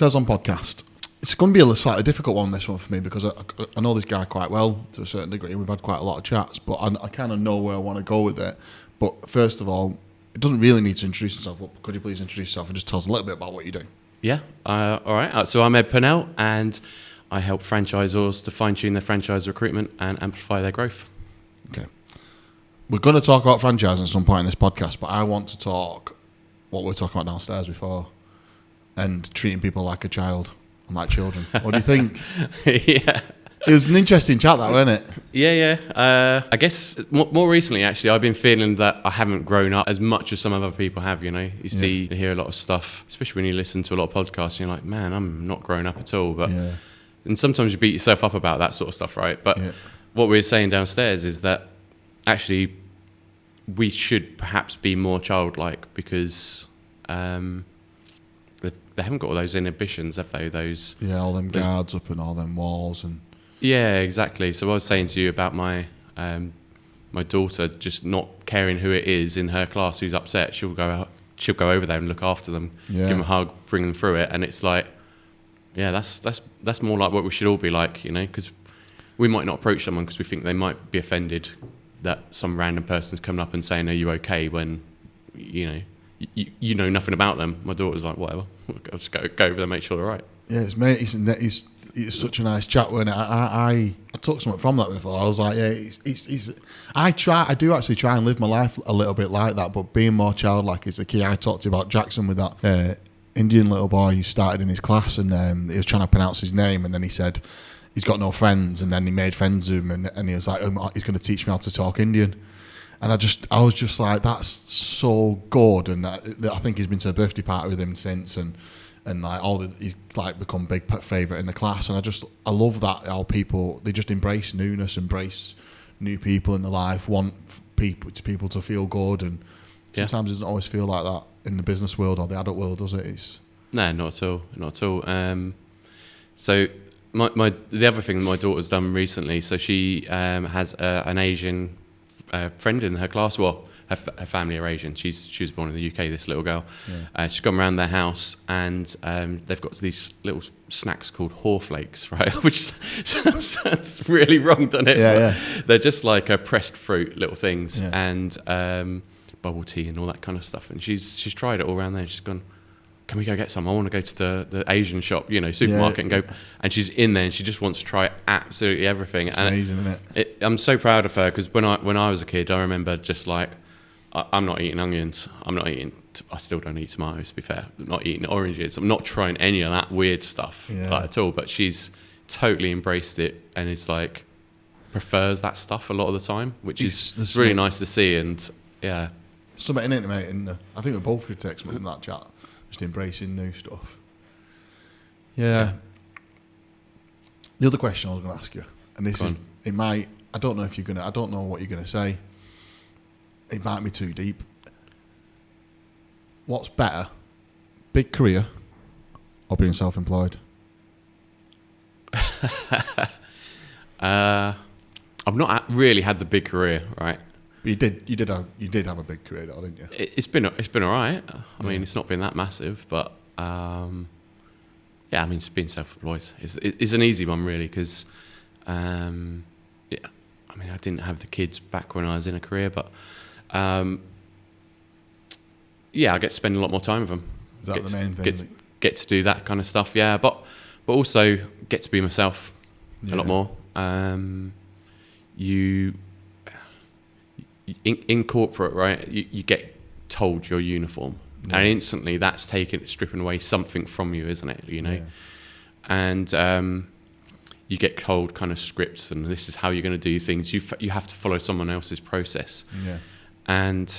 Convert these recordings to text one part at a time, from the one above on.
Tezlom Podcast. It's going to be a slightly difficult one, this one for me, because I know this guy quite well to a certain degree. We've had quite a lot of chats, but I kind of know where I want to go with it. But first of all, it doesn't really need to introduce yourself, but could you please introduce yourself and just tell us a little bit about what you do? Yeah, all right. So I'm Ed Purnell, and I help franchisors to fine-tune their franchise recruitment and amplify their growth. Okay. We're going to talk about franchising at some point in this podcast, but I want to talk what we were talking about downstairs before, and treating people like a child and like children. What do you think? Yeah. It was an interesting chat, that, wasn't it? Yeah. I guess more recently, actually, I've been feeling that I haven't grown up as much as some other people have, you know. You see, you hear a lot of stuff, especially when you listen to a lot of podcasts, and you're like, man, I'm not grown up at all. But and sometimes you beat yourself up about that sort of stuff, right? But what we were saying downstairs is that actually we should perhaps be more childlike, because they haven't got all those inhibitions, have they? All them guards up and all them walls and... Yeah, exactly. So I was saying to you about my daughter just not caring who it is in her class who's upset. She'll go over there and look after them, give them a hug, bring them through it, and it's like, that's more like what we should all be like, you know, because we might not approach someone because we think they might be offended that some random person's coming up and saying, "Are you okay?" when you know nothing about them. My daughter's like, whatever, I'll just go over there and make sure they're right. Yeah, it's such a nice chat, wasn't it? I took something from that before. I was like, I do actually try and live my life a little bit like that, but being more childlike is the key. I talked to you about Jackson with that Indian little boy who started in his class, and he was trying to pronounce his name, and then he said he's got no friends, and then he made friends with him, and he was like, he's going to teach me how to talk Indian. And I was just like, that's so good. And I think he's been to a birthday party with him since, and like he's like become big favourite in the class. And I love that, how people, they just embrace newness, embrace new people in their life, want people to feel good. And sometimes it doesn't always feel like that in the business world or the adult world, does it? No, not at all. So the other thing my daughter's done recently, so she has an Asian friend in her class. Well, her family are Asian. She was born in the UK, this little girl. She's gone around their house, and they've got these little snacks called Horflakes, right? Which sounds really wrong, doesn't it? Yeah. They're just like pressed fruit little things, and bubble tea and all that kind of stuff. And she's tried it all around there. She's gone, can we go get some? I want to go to the Asian shop, supermarket, and go. And she's in there, and she just wants to try absolutely everything. It's amazing, isn't it? I'm so proud of her, because when I was a kid, I remember just like, I'm not eating onions. I still don't eat tomatoes, to be fair. I'm not eating oranges. I'm not trying any of that weird stuff at all. But she's totally embraced it, and it's like prefers that stuff a lot of the time, which is really nice to see. And something in it, mate. And I think we both could take something from that chat. Just embracing new stuff. Yeah. The other question I was going to ask you, and this I don't know what you're going to say. It might be too deep. What's better, big career or being self-employed? I've not really had the big career, right? But you did have a big career, though, didn't you? It's been all right. I mean, it's not been that massive, but it's being self-employed is an easy one, really, because I didn't have the kids back when I was in a career, but I get to spend a lot more time with them. Is that the main thing? Get to do that kind of stuff, but also get to be myself a lot more. In corporate, right, you get told your uniform, and instantly that's stripping away something from you, isn't it? And you get told kind of scripts, and this is how you're going to do things. You have to follow someone else's process. And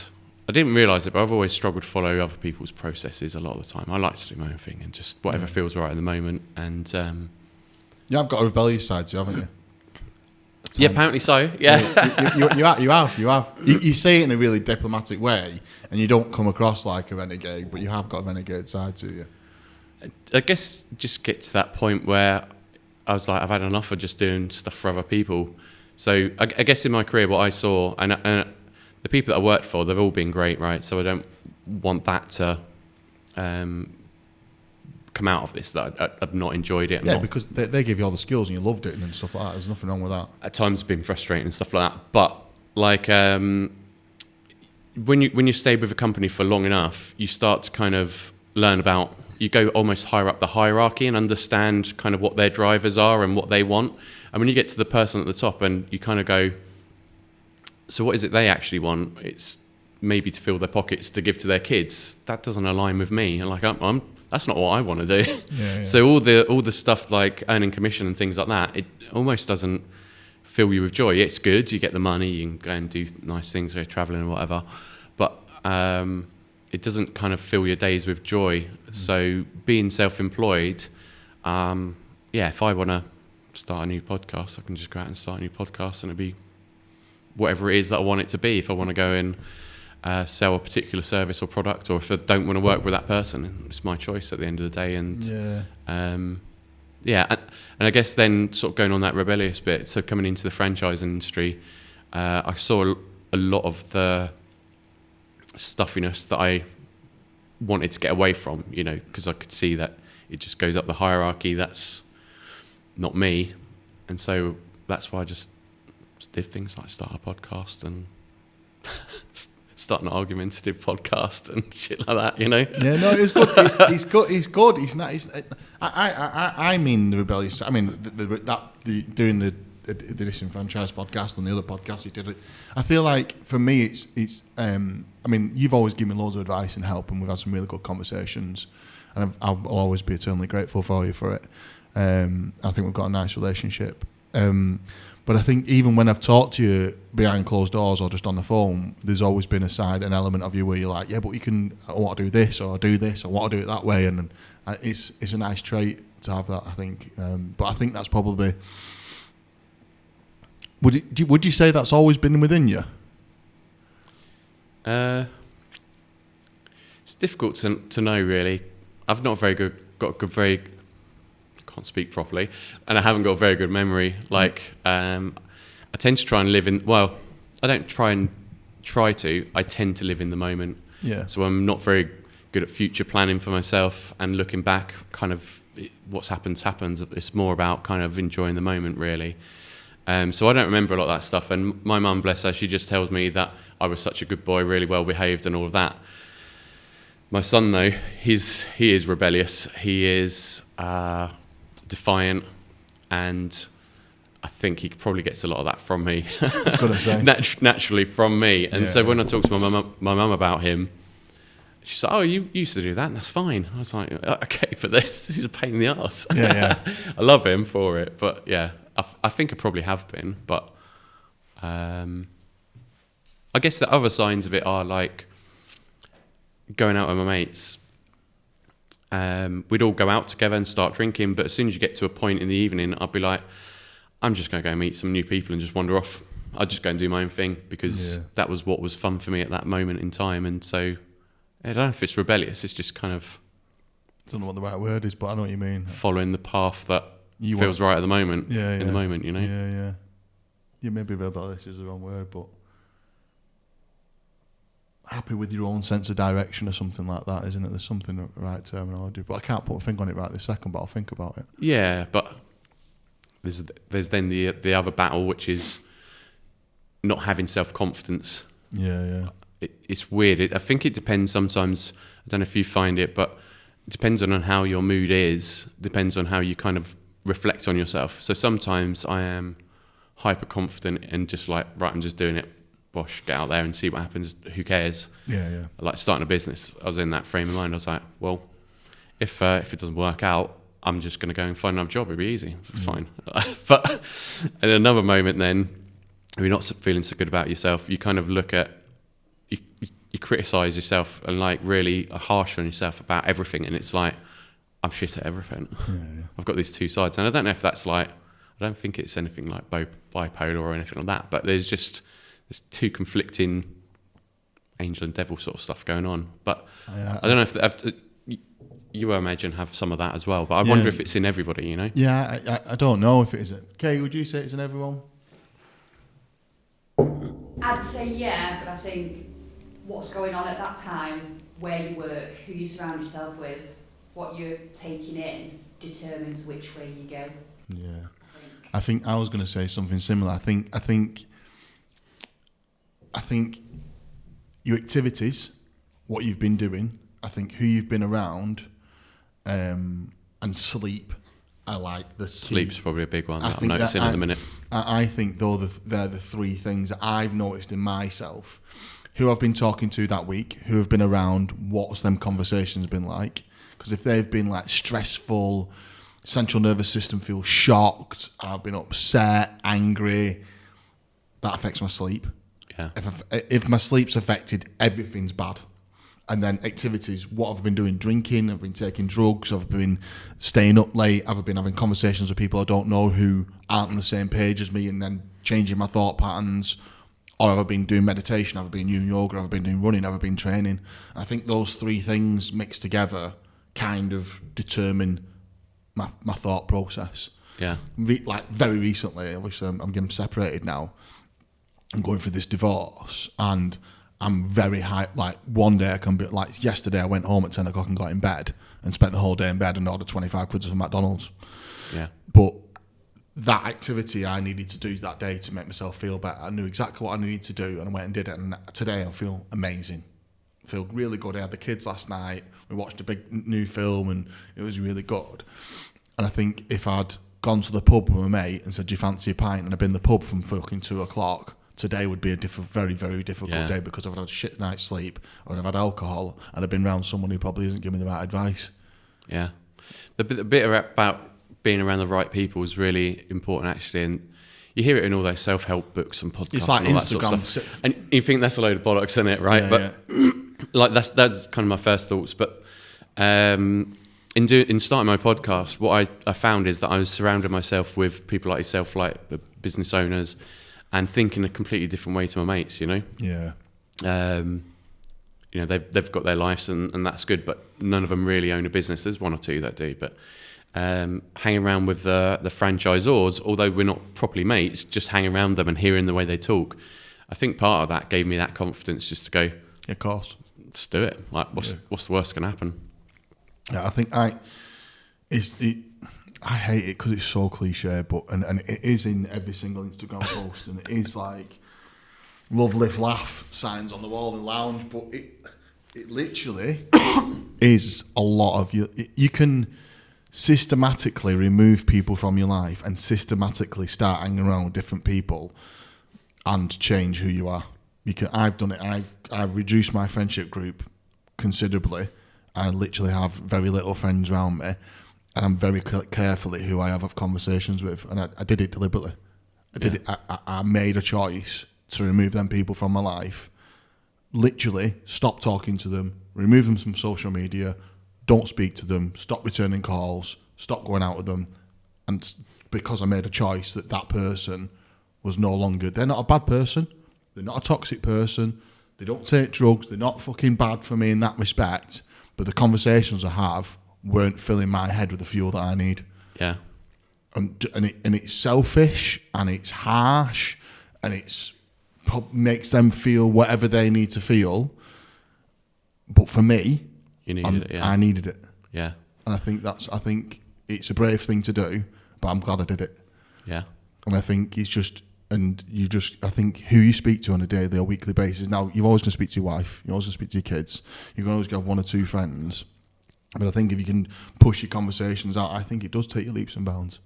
I didn't realise it, but I've always struggled to follow other people's processes a lot of the time. I like to do my own thing and just whatever feels right at the moment. And you have got a rebellious side too, haven't you? Yeah, apparently so. Yeah, you have. You say it in a really diplomatic way, and you don't come across like a renegade, but you have got a renegade side to you. I guess just get to that point where I was like, I've had enough of just doing stuff for other people. So I guess in my career, what I saw, and the people that I worked for, they've all been great, right? So I don't want that to come out of this that I've not enjoyed it. Because they give you all the skills and you loved it and stuff like that. There's nothing wrong with that. At times it's been frustrating and stuff like that. But like when you stay with a company for long enough, you start to kind of learn about, you go almost higher up the hierarchy and understand kind of what their drivers are and what they want. And when you get to the person at the top and you kind of go, so what is it they actually want? It's maybe to fill their pockets to give to their kids. That doesn't align with me. And like, that's not what I want to do. Yeah. So all the stuff like earning commission and things like that, it almost doesn't fill you with joy. It's good. You get the money. You can go and do nice things, go traveling or whatever. But it doesn't kind of fill your days with joy. So being self-employed, if I want to start a new podcast, I can just go out and start a new podcast and it'll be whatever it is that I want it to be. If I want to go and sell a particular service or product, or if I don't want to work with that person, it's my choice at the end of the day. And and I guess then sort of going on that rebellious bit, so coming into the franchise industry, I saw a lot of the stuffiness that I wanted to get away from, because I could see that it just goes up the hierarchy. That's not me. And so that's why I just did things like start a podcast and start an argumentative podcast and shit like that, Yeah, no, it's good. He's good. He's good. He's not. I mean the rebellious. I mean doing the disenfranchised podcast and the other podcast he did. I feel like for me, it's. I mean, you've always given me loads of advice and help, and we've had some really good conversations, and I'll always be eternally grateful for you for it. I think we've got a nice relationship. But I think even when I've talked to you behind closed doors or just on the phone, there's always been an element of you where you're like, yeah, but I want to do this, or I do this, I want to do it that way, and it's a nice trait to have that, I think. But I think that's probably. Would you say that's always been within you? It's difficult to know, really. I've not can't speak properly, and I haven't got a very good memory. Like, I tend to try and live in. Well, I don't try to. I tend to live in the moment. Yeah. So I'm not very good at future planning for myself and looking back. Kind of what's happened. It's more about kind of enjoying the moment, really. So I don't remember a lot of that stuff. And my mum, bless her, she just tells me that I was such a good boy, really well behaved, and all of that. My son, though, he is rebellious. He is defiant, and I think he probably gets a lot of that from me. That's got to say. Naturally from me. And so when I talk to my mum about him, she's like, "Oh, you used to do that, and that's fine." I was like, "Okay, but he's a pain in the arse." Yeah. I love him for it, but yeah, I think I probably have been. But I guess the other signs of it are like going out with my mates. We'd all go out together and start drinking, but as soon as you get to a point in the evening, I'd be like, I'm just going to go meet some new people and just wander off. I'd just go and do my own thing, because that was what was fun for me at that moment in time. And so I don't know if it's rebellious, it's just kind of, I don't know what the right word is, but I know what you mean. Following the path that feels right at the moment. In the moment, Yeah, maybe rebellious is the wrong word, but happy with your own sense of direction or something like that, isn't it? There's something the right terminology, but I can't put a finger on it right this second, but I'll think about it. Yeah, but there's then the other battle, which is not having self-confidence. Yeah. It's weird. I think it depends sometimes. I don't know if you find it, but it depends on how your mood is. Depends on how you kind of reflect on yourself. So sometimes I am hyper confident and just like, right, I'm just doing it. Bosh, get out there and see what happens. Who cares? Yeah. Like starting a business, I was in that frame of mind. I was like, well, if it doesn't work out, I'm just going to go and find another job. It'll be easy. It's fine. But in another moment, then, if you're not feeling so good about yourself, you kind of look at, you criticize yourself and like really are harsh on yourself about everything. And it's like, I'm shit at everything. Yeah. I've got these two sides. And I don't know if that's like, I don't think it's anything like bipolar or anything like that. But there's two conflicting angel and devil sort of stuff going on. But I don't know if you imagine have some of that as well. But I wonder if it's in everybody, Yeah, I don't know if it is. Kay, would you say it's in everyone? I'd say yeah, but I think what's going on at that time, where you work, who you surround yourself with, what you're taking in determines which way you go. Yeah. I think I was going to say something similar. I think your activities, what you've been doing, I think who you've been around, and sleep are like the key. Sleep's probably a big one that I'm noticing at the minute. I think they're the three things that I've noticed in myself. Who I've been talking to that week, who have been around, what's them conversations been like? Because if they've been like stressful, central nervous system feels shocked, I've been upset, angry, that affects my sleep. Yeah. If my sleep's affected, everything's bad. And then activities, what have I been doing? Drinking, I've been taking drugs, I've been staying up late, I've been having conversations with people I don't know who aren't on the same page as me and then changing my thought patterns. Or have I been doing meditation, have I been doing yoga, have I been doing running, have I been training? I think those three things mixed together kind of determine my thought process. Yeah. Like very recently, obviously I'm getting separated now. I'm going through this divorce and I'm very high. Like one day I can be like, yesterday I went home at 10 o'clock and got in bed and spent the whole day in bed and ordered 25 quid from McDonald's. Yeah. But that activity I needed to do that day to make myself feel better. I knew exactly what I needed to do and I went and did it. And today I feel amazing. I feel really good. I had the kids last night. We watched a big new film and it was really good. And I think if I'd gone to the pub with my mate and said, do you fancy a pint? And I'd been in the pub from fucking 2 o'clock, today would be a very, very difficult day because I've had a shit night's sleep or I've had alcohol and I've been around someone who probably isn't giving me the right advice. Yeah. The bit about being around the right people is really important, actually. And you hear it in all those self-help books and podcasts. It's like and all Instagram. that sort of stuff. And you think that's a load of bollocks, isn't it? Right. Yeah, but like that's kind of my first thoughts. But in starting my podcast, what I found is that I was surrounding myself with people like yourself, like business owners, and thinking a completely different way to my mates, you know? Yeah. You know, they've got their lives and that's good, but none of them really own a business. There's one or two that do, but hanging around with the franchisors, although we're not properly mates, just hanging around them and hearing the way they talk, I think part of that gave me that confidence just to go, yeah, of course, just do it. Like, what's the worst going to happen? Yeah, I think I hate it because it's so cliche, but and it is in every single Instagram post, and it is like love, live, laugh signs on the wall in the lounge, but it literally is a lot of you can systematically remove people from your life and systematically start hanging around with different people and change who you are. I've done it. I've reduced my friendship group considerably. I literally have very little friends around me, and I'm very careful at who I have conversations with, and I did it deliberately. I made a choice to remove them people from my life. Literally, stop talking to them, remove them from social media, don't speak to them, stop returning calls, stop going out with them, and because I made a choice that person was no longer. They're not a bad person. They're not a toxic person. They don't take drugs. They're not fucking bad for me in that respect. But the conversations I have weren't filling my head with the fuel that I need. Yeah. And it's selfish and it's harsh and it's makes them feel whatever they need to feel. But for me, you needed it. Yeah. I needed it. Yeah. And I think it's a brave thing to do, but I'm glad I did it. Yeah. And I think it's just. And I think who you speak to on a daily or weekly basis. Now, you're always going to speak to your wife. You're always going to speak to your kids. You're going to always have one or two friends. But I think if you can push your conversations out, I think it does take you leaps and bounds.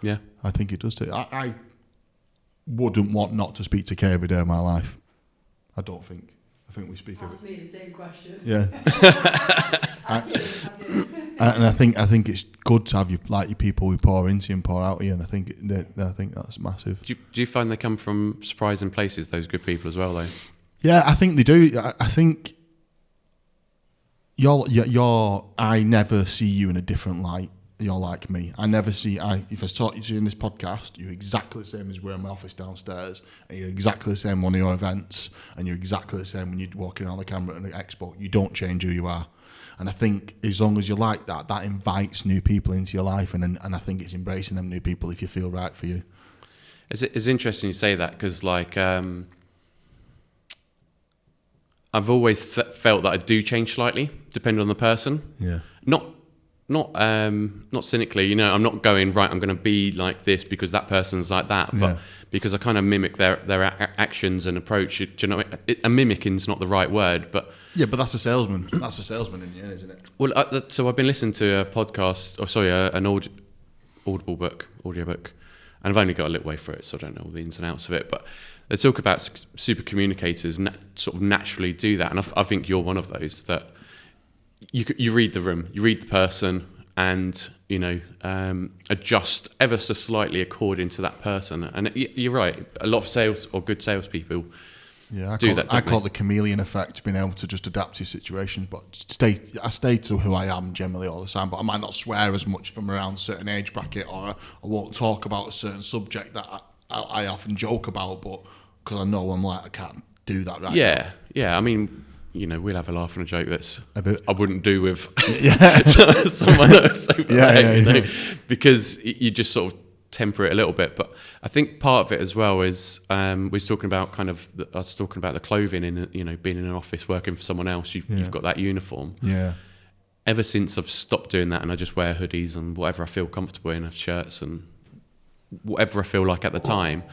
Yeah. I think it does take... I wouldn't want not to speak to Kay every day of my life. I don't think. I think we speak... Ask me the same question. Yeah. And I think it's good to have your people who pour into you and pour out of you, and I think that's massive. Do you find they come from surprising places, those good people as well, though? Yeah, I think they do. I think I never see you in a different light. You're like me. If I talk to you in this podcast, you're exactly the same as we're in my office downstairs, and you're exactly the same on your events, and you're exactly the same when you're walking around the camera at an expo. You don't change who you are. And I think as long as you're like that, that invites new people into your life, and I think it's embracing them new people if you feel right for you. It's interesting you say that, because like I've always felt that I do change slightly depending on the person. Yeah. Not not cynically, I'm not going, right, I'm going to be like this because that person's like that, but because I kind of mimic their actions and approach. Do you know, a mimicking is not the right word, but... Yeah, but that's a salesman. That's a salesman in you, isn't it? Well, so I've been listening to a podcast, an audio book, and I've only got a little way through it, so I don't know all the ins and outs of it, but they talk about super communicators sort of naturally do that, and I think you're one of those that you read the room, you read the person, and adjust ever so slightly according to that person. And you're right, a lot of sales or good salespeople do that. I call it the chameleon effect, being able to just adapt to situations. But I stay to who I am generally all the time. But I might not swear as much if I'm around a certain age bracket, or I won't talk about a certain subject that I often joke about. But because I know I can't do that right now. Yeah. I mean, we'll have a laugh and a joke that's I wouldn't do with someone else over there, because you just sort of temper it a little bit. But I think part of it as well is I was talking about the clothing in being in an office working for someone else. You've got that uniform. Yeah. Ever since I've stopped doing that and I just wear hoodies and whatever I feel comfortable in, shirts and whatever I feel like at the time,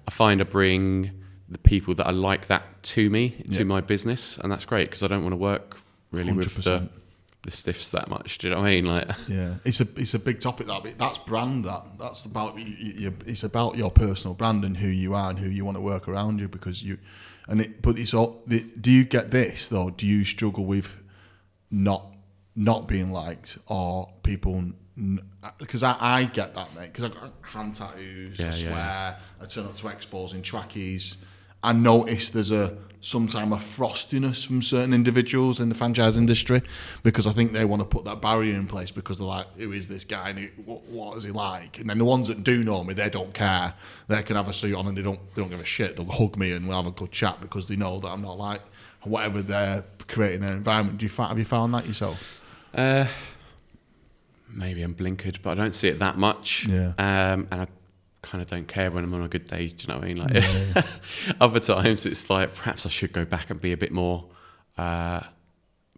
I find I bring the people that are like that to me, to my business, and that's great because I don't want to work really 100%. With the stiffs that much. Do you know what I mean? It's a big topic. That's brand. That's about it's about your personal brand and who you are and who you want to work around you, because But it's all. Do you get this though? Do you struggle with not being liked or people? Because I get that, mate. Because I've got hand tattoos, I swear, I turn up to expos in trackies. I notice there's sometimes a frostiness from certain individuals in the franchise industry, because I think they want to put that barrier in place because they're like, who is this guy and what is he like? And then the ones that do know me, they don't care. They can have a suit on and they don't give a shit. They'll hug me and we'll have a good chat because they know that I'm not like whatever they're creating an environment. Have you found that yourself? Maybe I'm blinkered, but I don't see it that much. Yeah. And I kind of don't care when I'm on a good day. Do you know what I mean? Other times it's like perhaps I should go back and be a bit more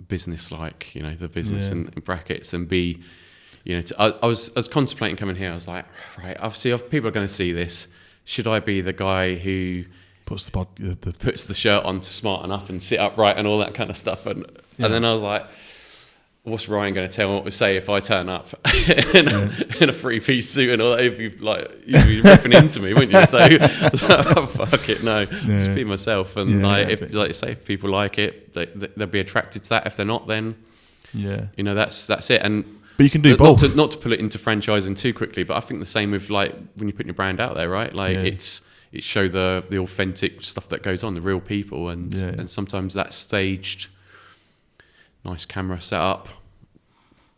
business-like. The business in brackets, and be. I was contemplating coming here. I was like, right, obviously if people are going to see this. Should I be the guy who puts the shirt on to smarten up and sit upright and all that kind of stuff? And then I was like, what's Ryan going to say if I turn up in a three-piece suit and all that? You'd be ripping into me, wouldn't you? So oh, fuck it, no, just be myself. And if people like it, they'll be attracted to that. If they're not, then that's it. And but you can do both. Not to pull it into franchising too quickly, but I think the same with when you're putting your brand out there, right? It show the authentic stuff that goes on, the real people, and sometimes that's staged. Nice camera set up,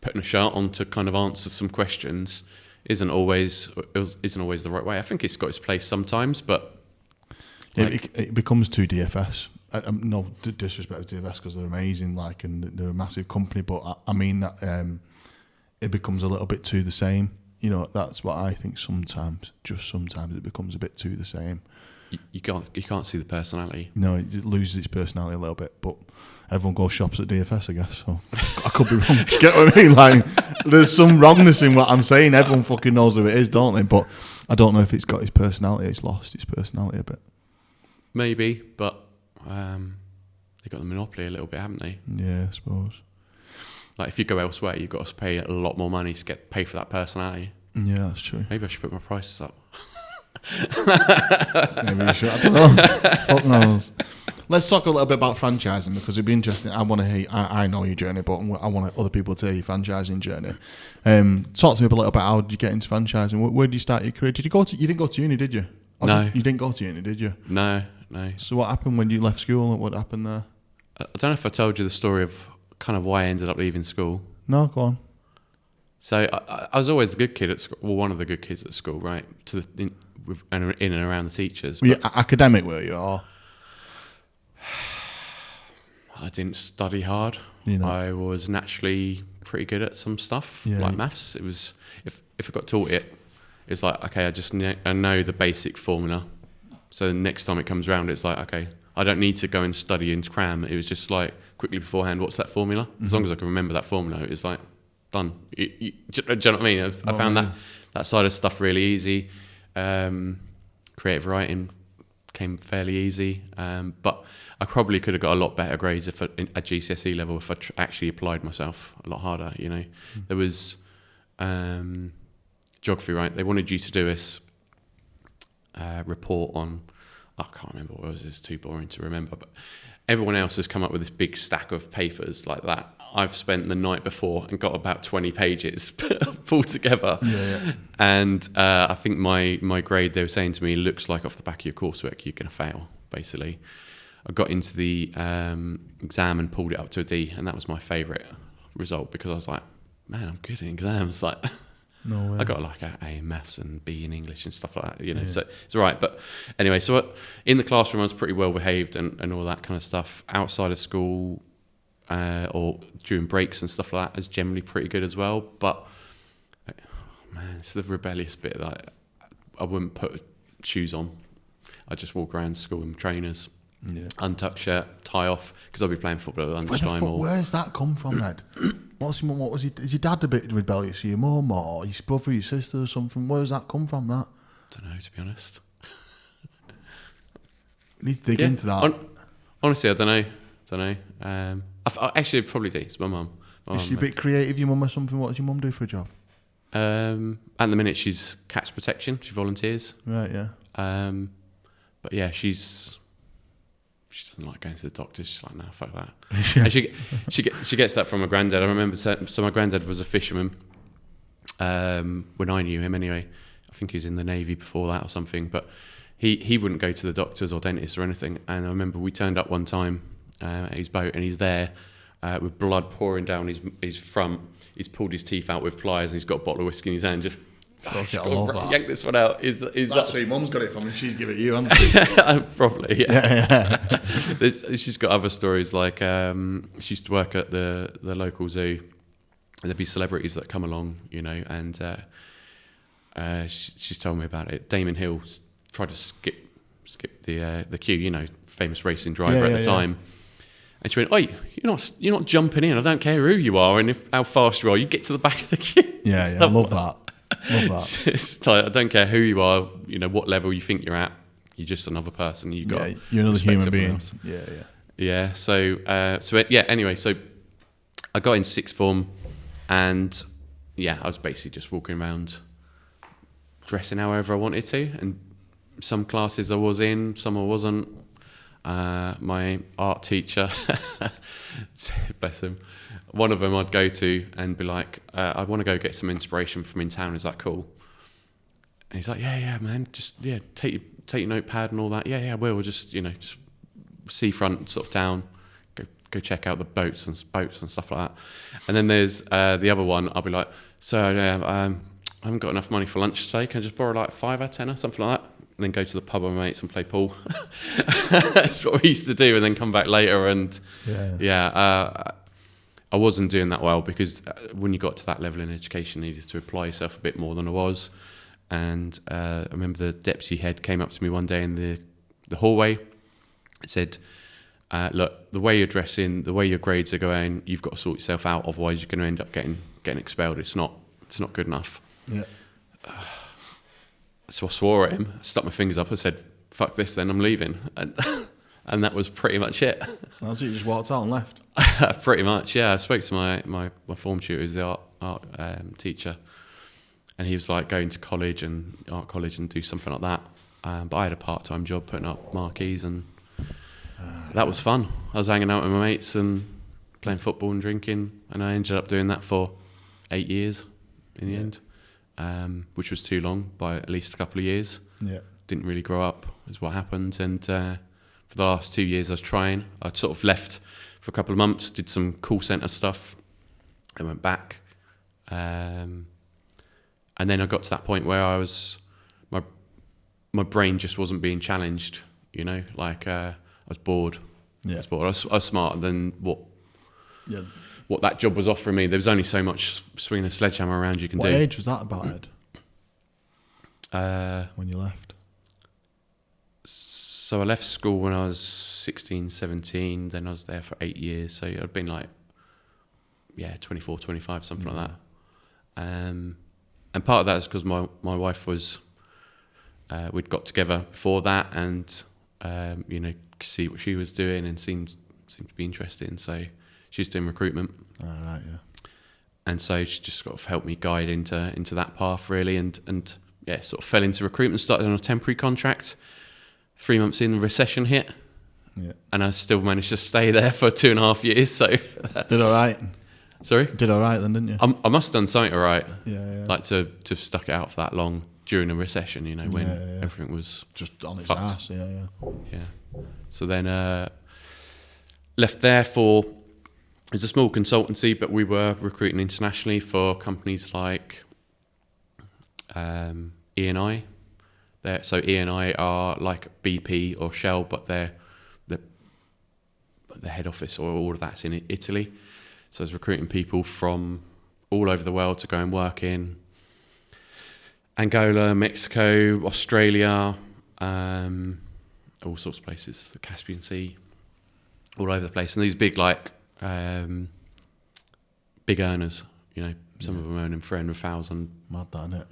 putting a shirt on to kind of answer some questions isn't always the right way. I think it's got its place sometimes, but it becomes too DFS. No disrespect to DFS because they're amazing, and they're a massive company, but I mean that it becomes a little bit too the same. That's what I think. Sometimes it becomes a bit too the same. You can't see the personality. No, it loses its personality a little bit, but everyone goes shops at DFS, I guess. So I could be wrong. Get what I mean? There's some wrongness in what I'm saying. Everyone fucking knows who it is, don't they? But I don't know if it's got its personality. It's lost its personality a bit. Maybe, but they've got the monopoly a little bit, haven't they? Yeah, I suppose. If you go elsewhere, you've got to pay a lot more money to pay for that personality. Yeah, that's true. Maybe I should put my prices up. Maybe you should. I don't know. Fuck knows. Let's talk a little bit about franchising, because it'd be interesting. I want to hear. I know your journey, but I want other people to hear your franchising journey. Talk to me a little bit. How did you get into franchising? Where did you start your career? You didn't go to uni, did you? No. You didn't go to uni, did you? No. So what happened when you left school? What happened there? I don't know if I told you the story of kind of why I ended up leaving school. No, go on. So I was always the good kid at school. Well, one of the good kids at school, right? In and around the teachers. Were you academic, were you? Or? I didn't study hard. I was naturally pretty good at some stuff, like maths. It was if I got taught it, it's like, okay, I know the basic formula. So the next time it comes around, it's like, okay, I don't need to go and study and cram. It was just like quickly beforehand, what's that formula? As long as I can remember that formula, it's like done. Do you know what I mean? I found that side of stuff really easy. Creative writing came fairly easy, but I probably could have got a lot better grades at GCSE level if I actually applied myself a lot harder. You know, there was geography, right? They wanted you to do this report on. I can't remember what it was. It's too boring to remember. But everyone else has come up with this big stack of papers like that. I've spent the night before and got about 20 pages pulled together. Yeah. And I think my grade, they were saying to me, looks like off the back of your coursework, you're going to fail, basically. I got into the exam and pulled it up to a D, and that was my favourite result because I was like, man, I'm good in exams. Like, No way. I got like an A in maths and B in English and stuff like that, you know, so it's all right. But anyway, so in the classroom, I was pretty well behaved and all that kind of stuff. Outside of school or during breaks and stuff like that, I was generally pretty good as well. But man, it's the rebellious bit that I wouldn't put shoes on. I just walk around school in trainers, untucked shirt, tie off, because I'll be playing football at lunchtime. Where's that come from, Ed? Is your dad a bit rebellious? Your mum or your brother, your sister, or something? Where's that come from? That don't know, to be honest. You need to dig into that. Honestly, I don't know. Actually, it probably do. It's my mum. Is she a bit creative, your mum, or something? What does your mum do for a job? At the minute, she's cats protection. She volunteers. Right, yeah. But yeah, she doesn't like going to the doctor. She's like, no, fuck that. And she gets that from my granddad. I remember, so my granddad was a fisherman when I knew him anyway. I think he was in the Navy before that or something. But he wouldn't go to the doctors or dentists or anything. And I remember we turned up one time at his boat, and he's there with blood pouring down his front. He's pulled his teeth out with pliers, and he's got a bottle of whiskey in his hand. Just yank this one out. That's where your mum's got it from, and she's given it you, hasn't she? Probably, yeah. She's got other stories, like she used to work at the local zoo, and there'd be celebrities that come along, you know, and she's told me about it. Damon Hill tried to skip the queue, you know, famous racing driver at the time. And she went, "Oi, you're not jumping in. I don't care who you are and how fast you are. You get to the back of the queue." Yeah, I love that. It's like, I don't care who you are, you know, what level you think you're at. You're just another person. You're another human being. Else. Yeah. So anyway, so I got in sixth form, and I was basically just walking around, dressing however I wanted to. And some classes I was in, some I wasn't. My art teacher, bless him, one of them I'd go to and be like, I want to go get some inspiration from in town, is that cool? And he's like, yeah man, just take your notepad and all that. Yeah, we'll just seafront sort of town, go check out the boats and stuff like that. And then there's the other one, I'll be like, so I haven't got enough money for lunch today, can I just borrow like £5 or £10 or something like that? And then go to the pub with my mates and play pool. That's what we used to do, and then come back later. And I wasn't doing that well, because when you got to that level in education, you needed to apply yourself a bit more than I was. And I remember the deputy head came up to me one day in the hallway and said, look, the way you're dressing, the way your grades are going, you've got to sort yourself out, otherwise you're going to end up getting expelled. It's not good enough. Yeah. So I swore at him, stuck my fingers up and said, fuck this then, I'm leaving. And that was pretty much it. That's it, you just walked out and left? Pretty much, yeah. I spoke to my form tutor, who's the art teacher, and he was like, going to art college and do something like that. But I had a part-time job putting up marquees, and that was fun. I was hanging out with my mates and playing football and drinking, and I ended up doing that for 8 years in the end. Which was too long by at least a couple of years. Yeah. Didn't really grow up, is what happened. And for the last 2 years I was trying. I sort of left for a couple of months, did some call centre stuff, and went back. And then I got to that point where I was, my brain just wasn't being challenged, you know, like I was bored. Yeah. I was bored. I was smarter than what that job was offering me. There was only so much swinging a sledgehammer around you can do. What age was that about, Ed? When you left? So I left school when I was 16, 17. Then I was there for 8 years. So I'd been like 24, 25, something like that. And part of that is because my wife was, we'd got together before that, and see what she was doing and seemed to be interested in. So she's doing recruitment. All right, yeah. And so she just sort of helped me guide into that path really, and sort of fell into recruitment. Started on a temporary contract. 3 months in, the recession hit, and I still managed to stay there for 2.5 years. So did all right. Sorry, did all right then, didn't you? I must have done something all right. Yeah. Like to have stuck it out for that long during a recession, when everything was just on its fucked. ass. Yeah. So then left there for. It's a small consultancy, but we were recruiting internationally for companies like E&I. So E&I are like BP or Shell, but their head office or all of that's in Italy. So I was recruiting people from all over the world to go and work in Angola, Mexico, Australia, all sorts of places, the Caspian Sea, all over the place. And these big big earners, some of them earning 300,000 mad, that, isn't it?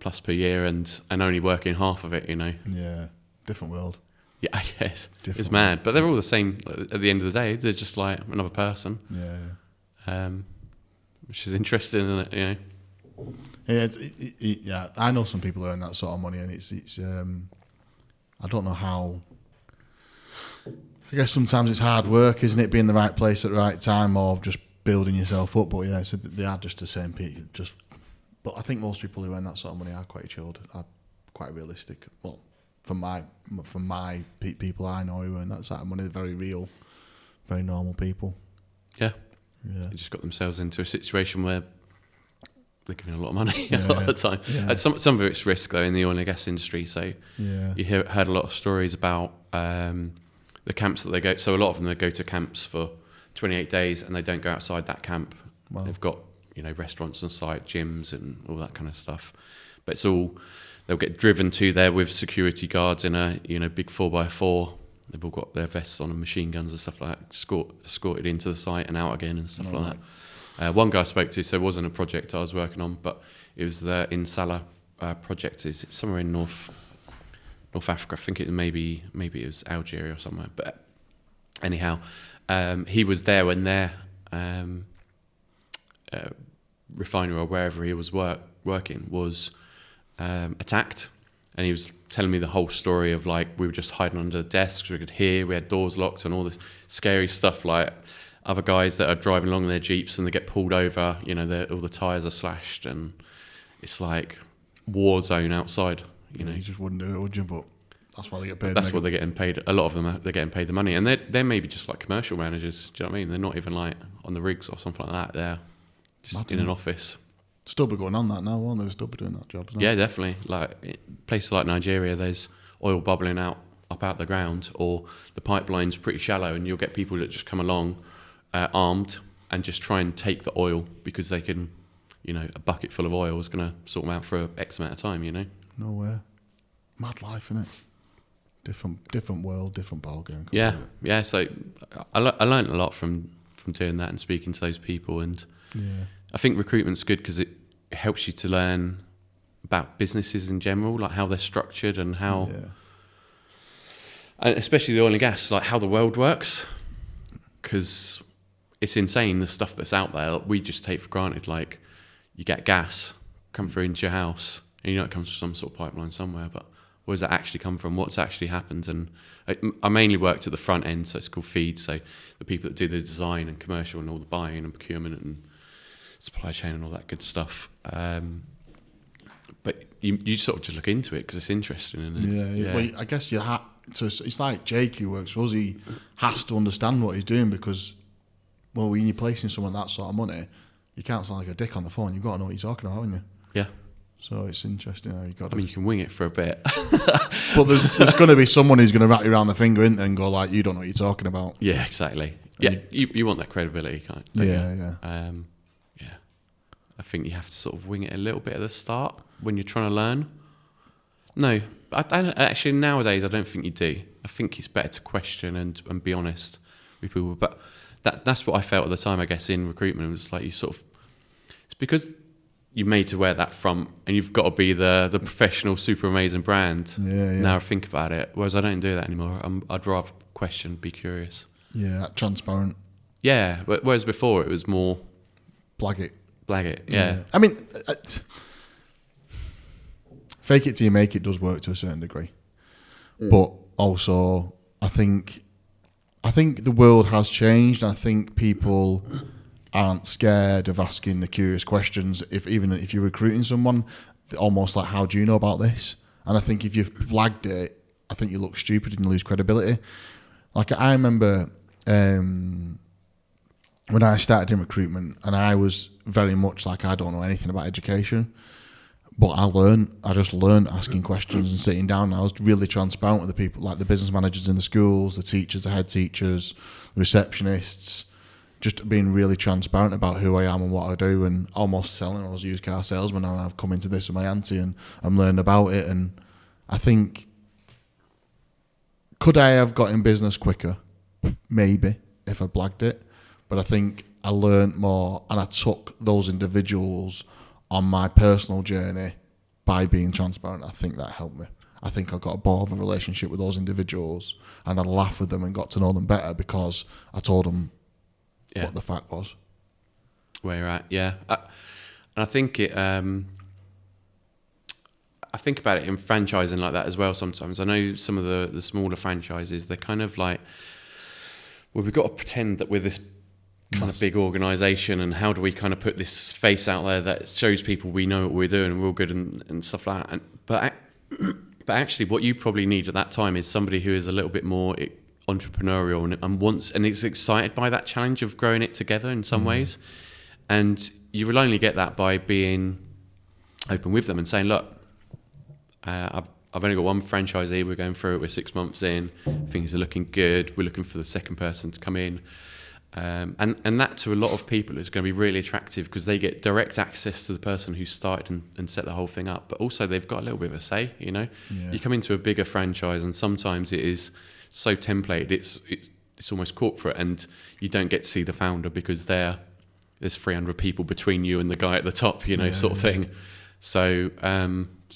plus per year, and only working half of it. Yeah, different world. Yeah, I guess Different it's mad, but they're all the same. At the end of the day, they're just like another person. Yeah. Which is interesting, isn't it? Yeah, I know some people who earn that sort of money, and it's I don't know how. I guess sometimes it's hard work, isn't it? Being in the right place at the right time, or just building yourself up. But yeah, so they are just the same people. But I think most people who earn that sort of money are quite chilled, are quite realistic. Well, from my people I know who earn that sort of money, they're very real, very normal people. Yeah. Yeah. They just got themselves into a situation where they're giving a lot of money Yeah. a lot of the time. Yeah. Some of it's risk though in the oil and gas industry. So you heard a lot of stories about the camps that they go. So a lot of them, they go to camps for 28 days and they don't go outside that camp. Wow. They've got restaurants on site, gyms and all that kind of stuff. But it's all, they'll get driven to there with security guards in a big 4x4. They've all got their vests on and machine guns and stuff like that, escorted into the site and out again and stuff like that. One guy I spoke to, so it wasn't a project I was working on, but it was the Insala project. It's somewhere in North Africa. I think maybe it was Algeria or somewhere. But anyhow, he was there when their refinery or wherever he was working was attacked. And he was telling me the whole story of we were just hiding under the desks, we could hear, we had doors locked and all this scary stuff, like other guys that are driving along in their Jeeps and they get pulled over, all the tyres are slashed and it's like war zone outside, You just wouldn't do it, would you? But that's why they get paid. That's what they're getting paid. A lot of them, they're getting paid the money. And they're maybe just like commercial managers, do you know what I mean? They're not even on the rigs or something like that. They're just in an office. Still be going on that now, won't they? Still be doing that job. Yeah, definitely. Places like Nigeria, there's oil bubbling up out the ground, or the pipeline's pretty shallow, and you'll get people that just come along armed and just try and take the oil because they can, a bucket full of oil is going to sort them out for X amount of time. No way. Mad life, innit? Different world, different ballgame. Yeah. So I learned a lot from doing that and speaking to those people, and I think recruitment's good because it helps you to learn about businesses in general, like how they're structured and how, and especially the oil and gas, like how the world works, because it's insane the stuff that's out there. We just take for granted, like you get gas come through into your house, and it comes from some sort of pipeline somewhere, but where does that actually come from? What's actually happened? And I mainly worked at the front end, so it's called feed. So the people that do the design and commercial and all the buying and procurement and supply chain and all that good stuff. But you sort of just look into it because it's interesting. Yeah. Well, I guess you have to. It's like Jake who works for us. He has to understand what he's doing because, well, when you're placing someone that sort of money, you can't sound like a dick on the phone. You've got to know what you're talking about, haven't you? Yeah. So it's interesting how you got. I mean, you can wing it for a bit, but there's going to be someone who's going to rat you around the finger and go like, "You don't know what you're talking about." Yeah, exactly. Yeah, you want that credibility, kind of. Yeah. I think you have to sort of wing it a little bit at the start when you're trying to learn. No, actually nowadays I don't think you do. I think it's better to question and be honest with people. But that's what I felt at the time, I guess, in recruitment. It was like it's because you're made to wear that front, and you've got to be the professional, super amazing brand. Yeah. Now I think about it, whereas I don't do that anymore. I'd rather question, be curious. Yeah, transparent. Yeah, whereas before it was more Blag it. Yeah. I mean, fake it till you make it does work to a certain degree, but also I think the world has changed. I think people aren't scared of asking the curious questions. Even if you're recruiting someone, almost like, how do you know about this? And I think if you've flagged it, I think you look stupid and you lose credibility. Like I remember when I started in recruitment, and I was very much like, I don't know anything about education, but I just learned asking questions and sitting down. And I was really transparent with the people, like the business managers in the schools, the teachers, the head teachers, the receptionists, just being really transparent about who I am and what I do, and almost selling. I was a used car salesman, and I've come into this with my auntie, and I'm learning about it. And I think, could I have got in business quicker? Maybe, if I blagged it. But I think I learned more, and I took those individuals on my personal journey by being transparent. I think that helped me. I think I got a more of a relationship with those individuals, and I laughed with them and got to know them better because I told them what the fact was. Where you're at, yeah. And I think it. I think about it in franchising like that as well. Sometimes I know some of the smaller franchises, they're kind of like, well, we've got to pretend that we're this kind of big organisation, and how do we kind of put this face out there that shows people we know what we're doing and we're all good and stuff like that. But actually, what you probably need at that time is somebody who is a little bit more entrepreneurial and wants and is excited by that challenge of growing it together in some ways. And you will only get that by being open with them and saying, look, I've only got one franchisee, we're going through it, we're 6 months in, things are looking good, we're looking for the second person to come in. And that to a lot of people is going to be really attractive because they get direct access to the person who started and set the whole thing up. But also they've got a little bit of a say, you know. Yeah. You come into a bigger franchise and sometimes it is so templated, it's almost corporate, and you don't get to see the founder because there's 300 people between you and the guy at the top, you know, sort of thing. So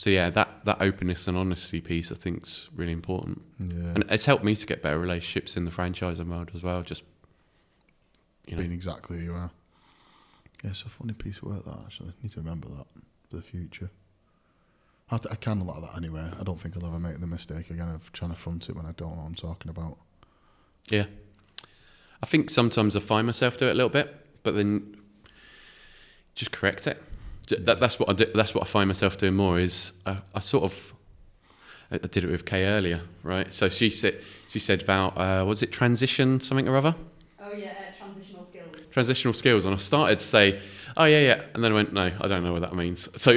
yeah, that openness and honesty piece I think is really important. Yeah. And it's helped me to get better relationships in the franchising world as well, just being exactly who you are. Yeah, it's a funny piece of work, that, actually. I need to remember that for the future. I kind of like that anyway. I don't think I'll ever make the mistake again of trying to front it when I don't know what I'm talking about. Yeah. I think sometimes I find myself do it a little bit, but then just correct it. That's what I do. That's what I find myself doing more is I did it with Kay earlier, right? So she said about, was it transition something or other? Oh yeah, transitional skills. Transitional skills, and I started to say, oh yeah, and then I went, no, I don't know what that means. So,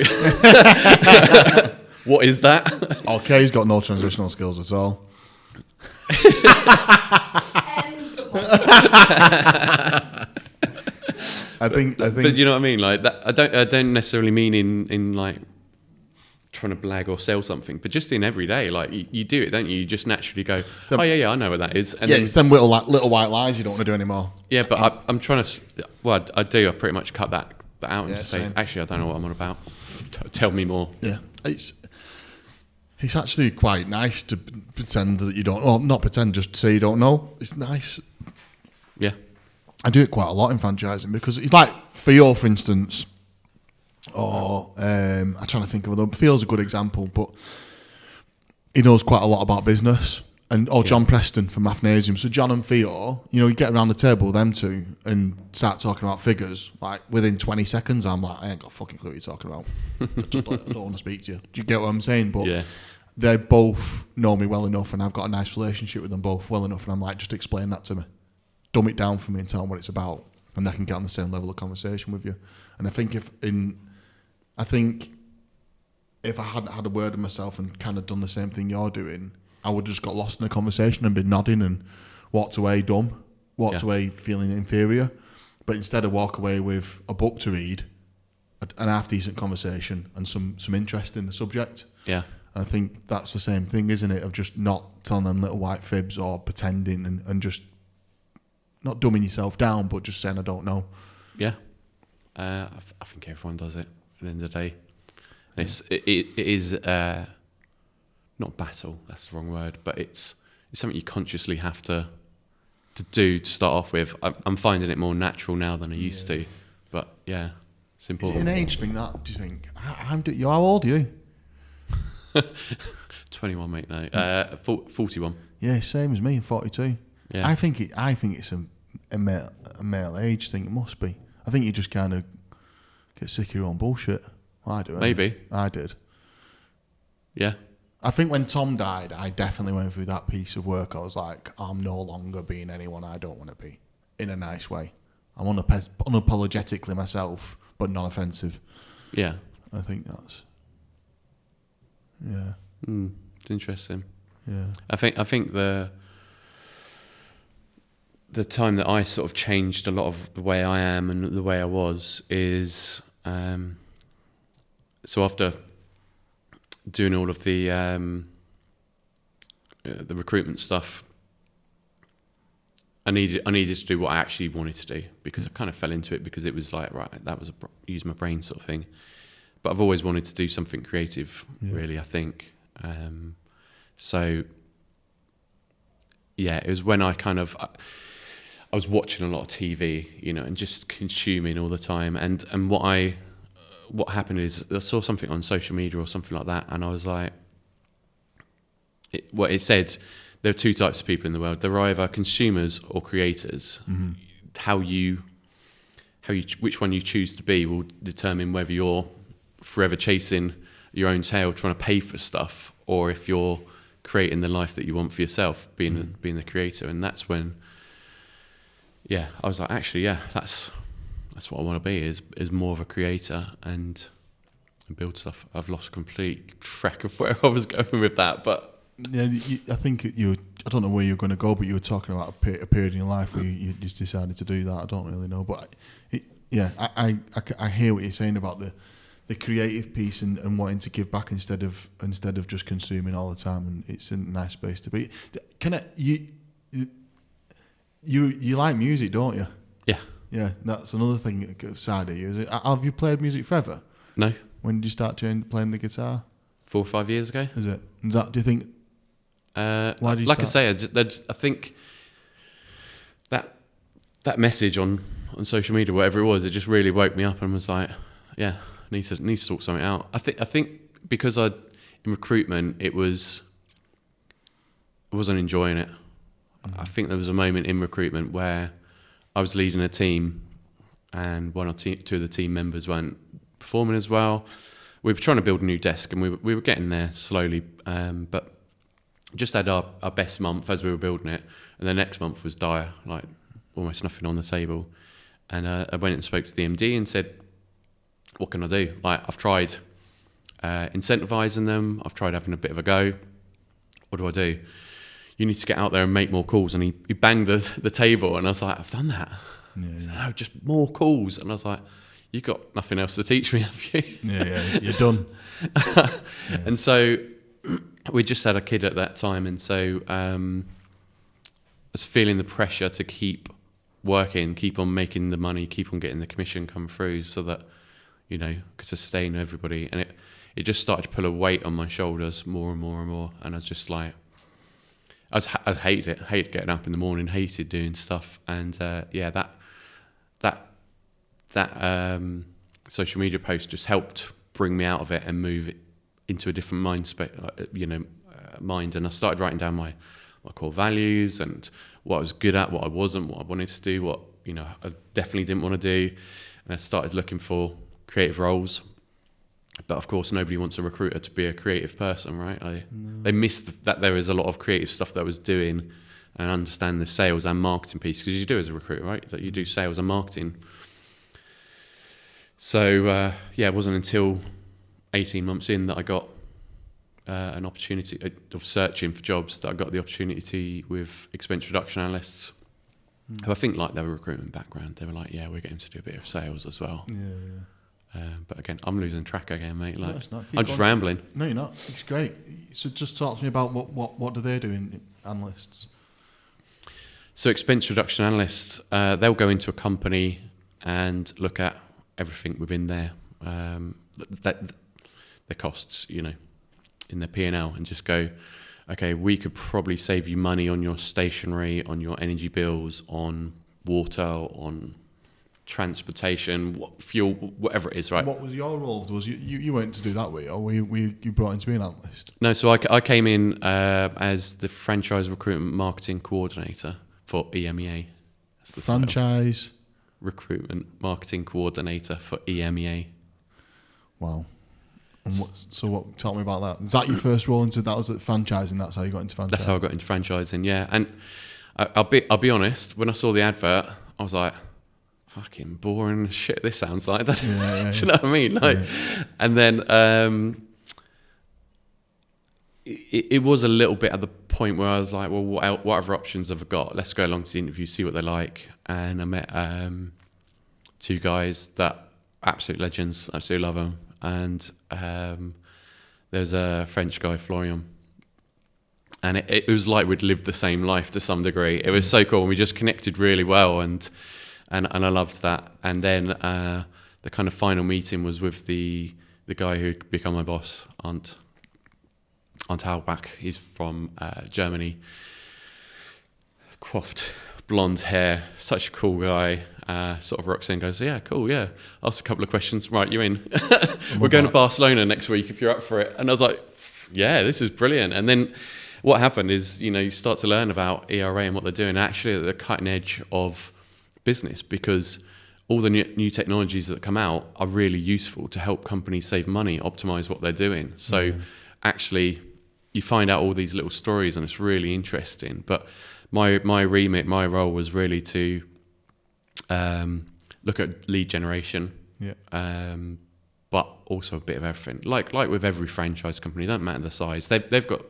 what is that? Okay, he's got no transitional skills at all. I think. But you know what I mean? Like that, I don't necessarily mean in like trying to blag or sell something, but just in every day, like you do it, don't you? You just naturally go, oh yeah, I know what that is. And yeah, it's them little white lies you don't want to do anymore. Yeah, but I'm trying to. Well, I do. I pretty much cut that out and just say, same. Actually, I don't know what I'm on about. Tell me more. Yeah, it's actually quite nice to pretend that you don't. Or not pretend, just say you don't know. It's nice. Yeah, I do it quite a lot in franchising because it's like Theo, for instance. Or I'm trying to think of another. Theo's a good example, but he knows quite a lot about business. Or John Preston from Mathnasium. So John and Theo, you get around the table with them two and start talking about figures. Like within 20 seconds, I'm like, I ain't got a fucking clue what you're talking about. I don't want to speak to you. Do you get what I'm saying? But they both know me well enough, and I've got a nice relationship with them both well enough. And I'm like, just explain that to me, dumb it down for me, and tell them what it's about, and I can get on the same level of conversation with you. And I think if I hadn't had a word of myself and kind of done the same thing you're doing, I would have just got lost in the conversation and been nodding and walked away dumb, away feeling inferior. But instead I walk away with a book to read, an half-decent conversation and some interest in the subject. Yeah. And I think that's the same thing, isn't it, of just not telling them little white fibs or pretending and just not dumbing yourself down, but just saying I don't know. Yeah, I think everyone does it at the end of the day. And it is not battle. That's the wrong word, but it's something you consciously have to do to start off with. I'm finding it more natural now than I used to, but yeah, it's important. Is it an age thing? That do you think? How old are you? 21, mate. No, 41. Yeah, same as me. 42. Yeah. I think it's a male age thing. It must be. I think you just kind of get sick of your own bullshit. Well, I do. Maybe. I did. Yeah. I think when Tom died, I definitely went through that piece of work. I was like, I'm no longer being anyone I don't want to be, in a nice way. I'm unapologetically myself, but non-offensive. Yeah. I think that's... Yeah. It's interesting. Yeah. I think the time that I sort of changed a lot of the way I am and the way I was is so after doing all of the recruitment stuff, I needed to do what I actually wanted to do, because I kind of fell into it because it was like, right, that was use my brain sort of thing. But I've always wanted to do something creative, really, I think. So yeah, it was when I was watching a lot of TV, and just consuming all the time. And what happened is I saw something on social media or something like that, and I was like, it said there are two types of people in the world. They're either consumers or creators. Mm-hmm. Which one you choose to be will determine whether you're forever chasing your own tail, trying to pay for stuff, or if you're creating the life that you want for yourself, being the creator. And that's when, I was like, actually, that's what I want to be, is more of a creator and build stuff. I've lost complete track of where I was going with that, but yeah, I think I don't know where you're going to go, but you were talking about a period in your life where you just decided to do that. I don't really know, but I hear what you're saying about the creative piece and wanting to give back instead of just consuming all the time, and it's a nice space to be. You like music, don't you? Yeah, that's another thing side of you. Is it? Have you played music forever? No. When did you start playing the guitar? 4 or 5 years ago. Is it? Do you think? Why did you like start? I say, I think that message on social media, whatever it was, it just really woke me up and was like, yeah, I need to sort something out. I think because in recruitment, I wasn't enjoying it. Mm-hmm. I think there was a moment in recruitment where I was leading a team, and two of the team members weren't performing as well. We were trying to build a new desk, and we were getting there slowly, but just had our best month as we were building it, and the next month was dire, like almost nothing on the table. And I went and spoke to the MD and said, what can I do? Like, I've tried incentivising them, I've tried having a bit of a go. What do I do? You need to get out there and make more calls. And he banged the table, and I was like, I've done that. No, just more calls. And I was like, you've got nothing else to teach me, have you? Yeah, you're done. And so we just had a kid at that time, and so I was feeling the pressure to keep working, keep on making the money, keep on getting the commission come through, so that could sustain everybody. And it just started to pull a weight on my shoulders more and more and more. And I was just like, I hated it. Hated getting up in the morning. Hated doing stuff. And that social media post just helped bring me out of it and move it into a different mind. And I started writing down my core values and what I was good at, what I wasn't, what I wanted to do, what I definitely didn't want to do. And I started looking for creative roles. But of course, nobody wants a recruiter to be a creative person, right? They missed that there is a lot of creative stuff that I was doing, and understand the sales and marketing piece, because you do as a recruiter, right? That you do sales and marketing. So it wasn't until 18 months in that I got an opportunity of searching for jobs that I got the opportunity with expense reduction analysts, who I think like their recruitment background. They were like, yeah, we're getting to do a bit of sales as well. Yeah. But again, I'm losing track again, mate. Like, no, it's not. I'm just rambling. No, you're not. It's great. So just talk to me about what do they do in analysts? So expense reduction analysts, they'll go into a company and look at everything within their costs, in their P&L, and just go, okay, we could probably save you money on your stationery, on your energy bills, on water, on transportation, fuel, whatever it is, right? What was your role? Was you went to do that way, or were you brought in to be an analyst? No, so I came in as the franchise recruitment marketing coordinator for EMEA. That's the Franchise recruitment marketing coordinator for EMEA. Wow. And tell me about that. Is that your first role into that? Was it franchising? That's how you got into franchising? That's how I got into franchising, yeah. And I'll be honest, when I saw the advert, I was like, fucking boring shit this sounds like. Do you know what I mean? And then it was a little bit at the point where I was like, well, what other options have I got? Let's go along to the interview, see what they're like. And I met two guys that absolute legends, absolutely love them. And there's a French guy, Florian. And it was like we'd lived the same life to some degree. It was so cool. And we just connected really well. And I loved that. And then the kind of final meeting was with the guy who'd become my boss, Arndt Halbach. He's from Germany. Coiffed, blonde hair, such a cool guy. Sort of rocks in and goes, yeah, cool, yeah. Asked a couple of questions. Right, you in? We're going to Barcelona next week if you're up for it. And I was like, yeah, this is brilliant. And then what happened is, you start to learn about ERA and what they're doing actually at the cutting edge of business, because all the new technologies that come out are really useful to help companies save money, optimize what they're doing. So actually you find out all these little stories and it's really interesting. But my remit, my role was really to look at lead generation, but also a bit of everything. Like with every franchise company, it doesn't matter the size. They've got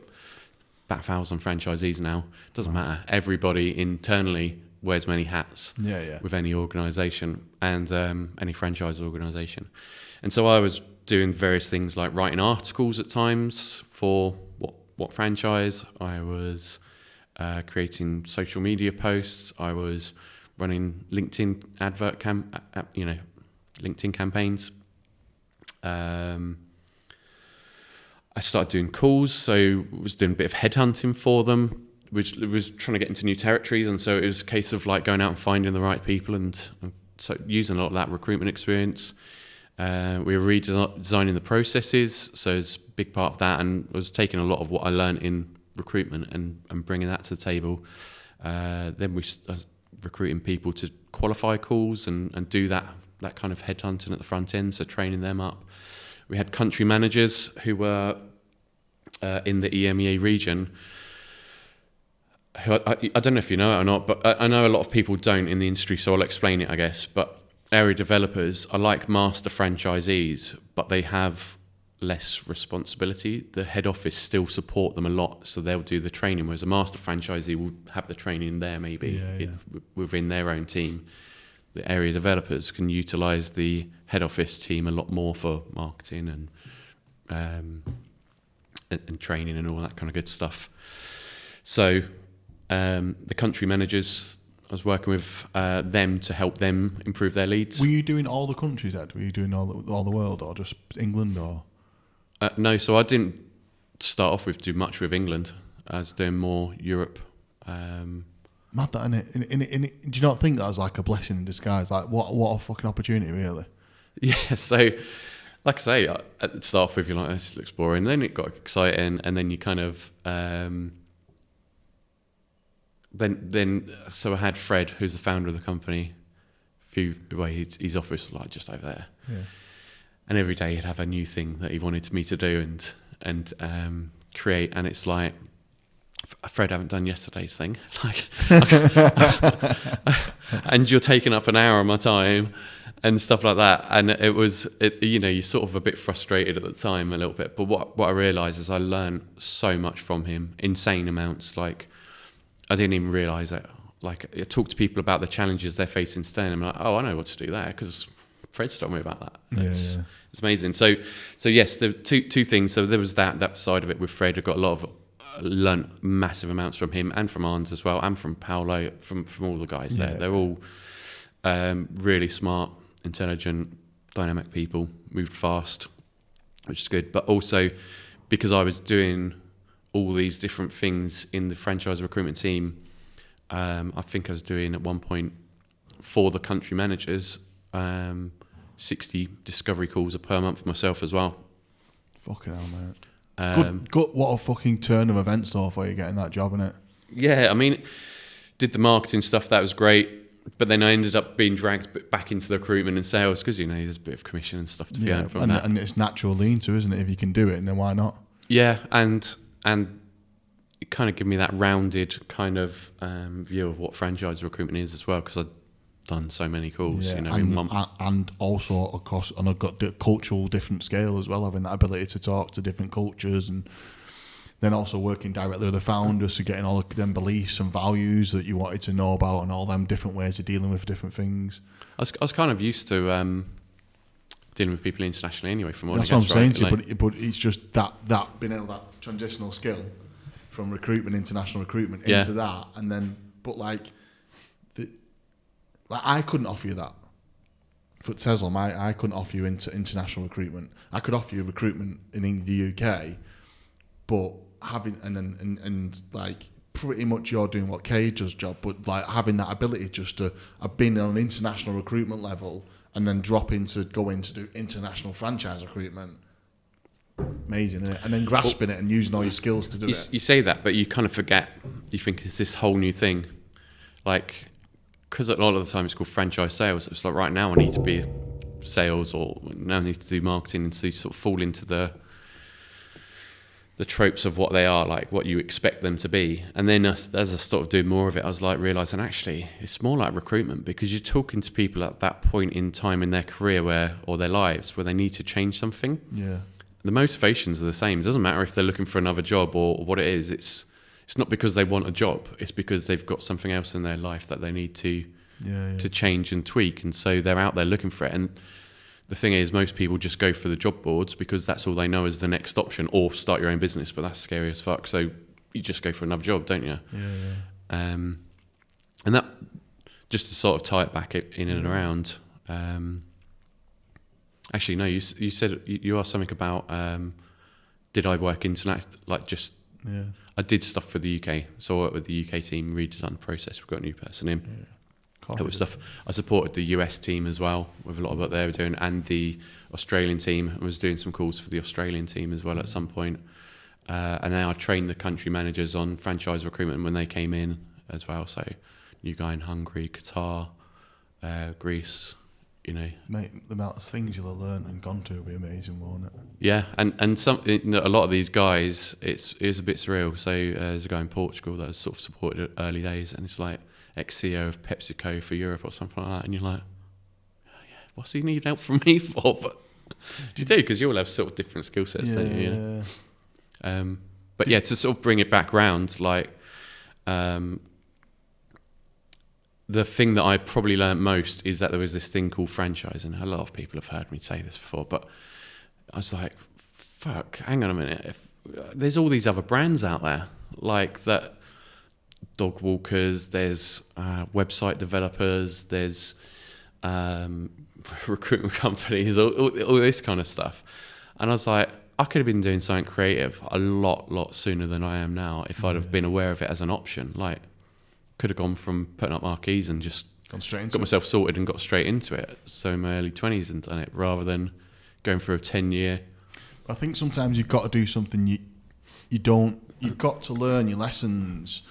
about 1,000 franchisees now. It doesn't matter. Everybody internally wears many hats with any organisation and any franchise organisation. And so I was doing various things like writing articles at times for what franchise. I was creating social media posts. I was running LinkedIn LinkedIn campaigns. I started doing calls, so was doing a bit of headhunting for them, which was trying to get into new territories, and so it was a case of like going out and finding the right people, and so using a lot of that recruitment experience. We were redesigning the processes, so it's a big part of that, and I was taking a lot of what I learned in recruitment and bringing that to the table. Then we started recruiting people to qualify calls and do that kind of headhunting at the front end, so training them up. We had country managers who were in the EMEA region, who I don't know if you know it or not, but I know a lot of people don't in the industry, so I'll explain it, I guess. But area developers are like master franchisees, but they have less responsibility. The head office still support them a lot, so they'll do the training, whereas a master franchisee will have the training there maybe within their own team. The area developers can utilise the head office team a lot more for marketing and training and all that kind of good stuff. So the country managers, I was working with them to help them improve their leads. Were you doing all the countries, Ed? Were you doing all the world, or just England, or? No, so I didn't start off with too much with England. I was doing more Europe. Mad that, innit? Do you not think that was like a blessing in disguise? Like, what a fucking opportunity, really? Yeah, so like I say, I'd start off with, you're like, this looks boring. Then it got exciting, and then you kind of... So I had Fred, who's the founder of the company, his office was like just over there. Yeah. And every day he'd have a new thing that he wanted me to do and create, and it's like, Fred, I haven't done yesterday's thing. Like, and you're taking up an hour of my time and stuff like that. And you're sort of a bit frustrated at the time a little bit. But what I realised is I learned so much from him, insane amounts. Like, I didn't even realise that. Like, I talk to people about the challenges they're facing today, and I'm like, oh, I know what to do there because Fred's told me about that. It's amazing. So yes, there were two things. So there was that side of it with Fred. I got a lot of learnt massive amounts from him and from Arns as well, and from Paolo, from all the guys there. They're all really smart, intelligent, dynamic people, moved fast, which is good. But also because I was doing all these different things in the franchise recruitment team, I think I was doing at one point for the country managers 60 discovery calls per month myself as well. Fucking hell, mate. Good, what a fucking turn of events though for you getting that job, innit? Yeah, I mean, did the marketing stuff, that was great. But then I ended up being dragged back into the recruitment and sales because, you know, there's a bit of commission and stuff to be earned from that. And it's natural lean to, isn't it? If you can do it, and then why not? Yeah, and it kind of gave me that rounded kind of view of what franchise recruitment is as well, because I'd done so many calls, you know. And also, of course, and I've got the cultural different scale as well, having that ability to talk to different cultures, and then also working directly with the founders, so getting all of them beliefs and values that you wanted to know about, and all them different ways of dealing with different things. I was kind of used to dealing with people internationally anyway. From all that's what I'm saying to you, but it's just that being able that transitional skill from recruitment, international recruitment, into that, and then I couldn't offer you that. For Tezlom, I couldn't offer you international recruitment. I could offer you recruitment in the UK, but having and like pretty much you're doing what Kay does job, but like having that ability just to have been on an international recruitment level and then go into do international franchise recruitment. Amazing, isn't it? And then grasping it and using all your skills to do it. You say that, but you kind of forget. You think it's this whole new thing, like, because a lot of the time it's called franchise sales. It's like, right now I need to be sales, or now I need to do marketing, and to sort of fall into the tropes of what they are, like what you expect them to be. And then as I started doing more of it, I was like realising actually it's more like recruitment, because you're talking to people at that point in time in their career or their lives where they need to change something. Yeah. The motivations are the same. It doesn't matter if they're looking for another job or what it is. It's not because they want a job. It's because they've got something else in their life that they need to change and tweak. And so they're out there looking for it. And the thing is, most people just go for the job boards because that's all they know is the next option, or start your own business. But that's scary as fuck. So you just go for another job, don't you? Yeah. And that, just to sort of tie it back in and around. Actually, no. You said you asked something about did I work international? Like just I did stuff for the UK. So I worked with the UK team, redesigned the process. We've got a new person in. Yeah. It was stuff. I supported the US team as well with a lot of what they were doing, and the Australian team. I was doing some calls for the Australian team as well at some point. And then I trained the country managers on franchise recruitment when they came in as well. So new guy in Hungary, Qatar, Greece. You know, mate, the amount of things you'll have learned and gone to will be amazing, won't it? Yeah, and a lot of these guys, it's a bit surreal. So there's a guy in Portugal that was sort of supported at early days, and it's like ex-CEO of PepsiCo for Europe or something like that, and you're like, oh, yeah, what's he need help from me for? But you do, because you all have sort of different skill sets, don't you? You know? But yeah, to sort of bring it back round, like. The thing that I probably learnt most is that there was this thing called franchise, and a lot of people have heard me say this before, but I was like, fuck, hang on a minute. There's all these other brands out there, like that, dog walkers, there's website developers, there's recruitment companies, all this kind of stuff. And I was like, I could have been doing something creative a lot sooner than I am now if I'd have been aware of it as an option. Like, could have gone from putting up marquees and just got myself sorted and got straight into it. So in my early 20s and done it, rather than going through a 10-year. I think sometimes you've got to do something you've got to learn your lessons.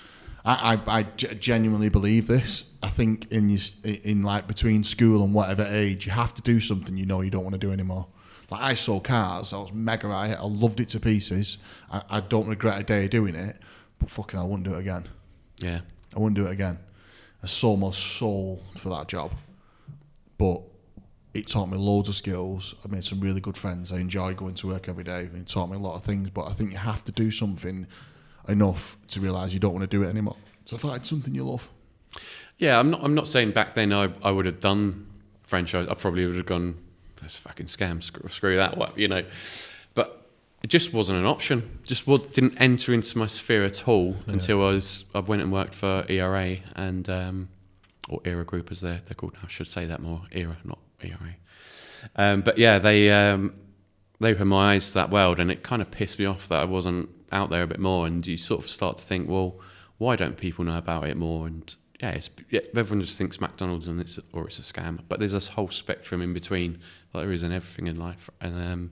I genuinely believe this. I think in like between school and whatever age, you have to do something you don't want to do anymore. Like, I sold cars, I was mega right, I loved it to pieces. I don't regret a day doing it, but fucking I wouldn't do it again. Yeah. I wouldn't do it again. I sold my soul for that job, but it taught me loads of skills. I made some really good friends. I enjoy going to work every day, and it taught me a lot of things. But I think you have to do something enough to realise you don't want to do it anymore. So find something you love. Yeah, I'm not saying back then I would have done franchise. I probably would have gone, that's a fucking scam. Screw that, what, you know. But it just wasn't an option. Didn't enter into my sphere at all until I went and worked for ERA and or ERA Group as they're called now. I should say that more, ERA, not ERA. But yeah, they opened my eyes to that world, and it kind of pissed me off that I wasn't out there a bit more. And you sort of start to think, well, why don't people know about it more? And everyone just thinks McDonald's and it's a scam, but there's this whole spectrum in between, like there is in everything in life. And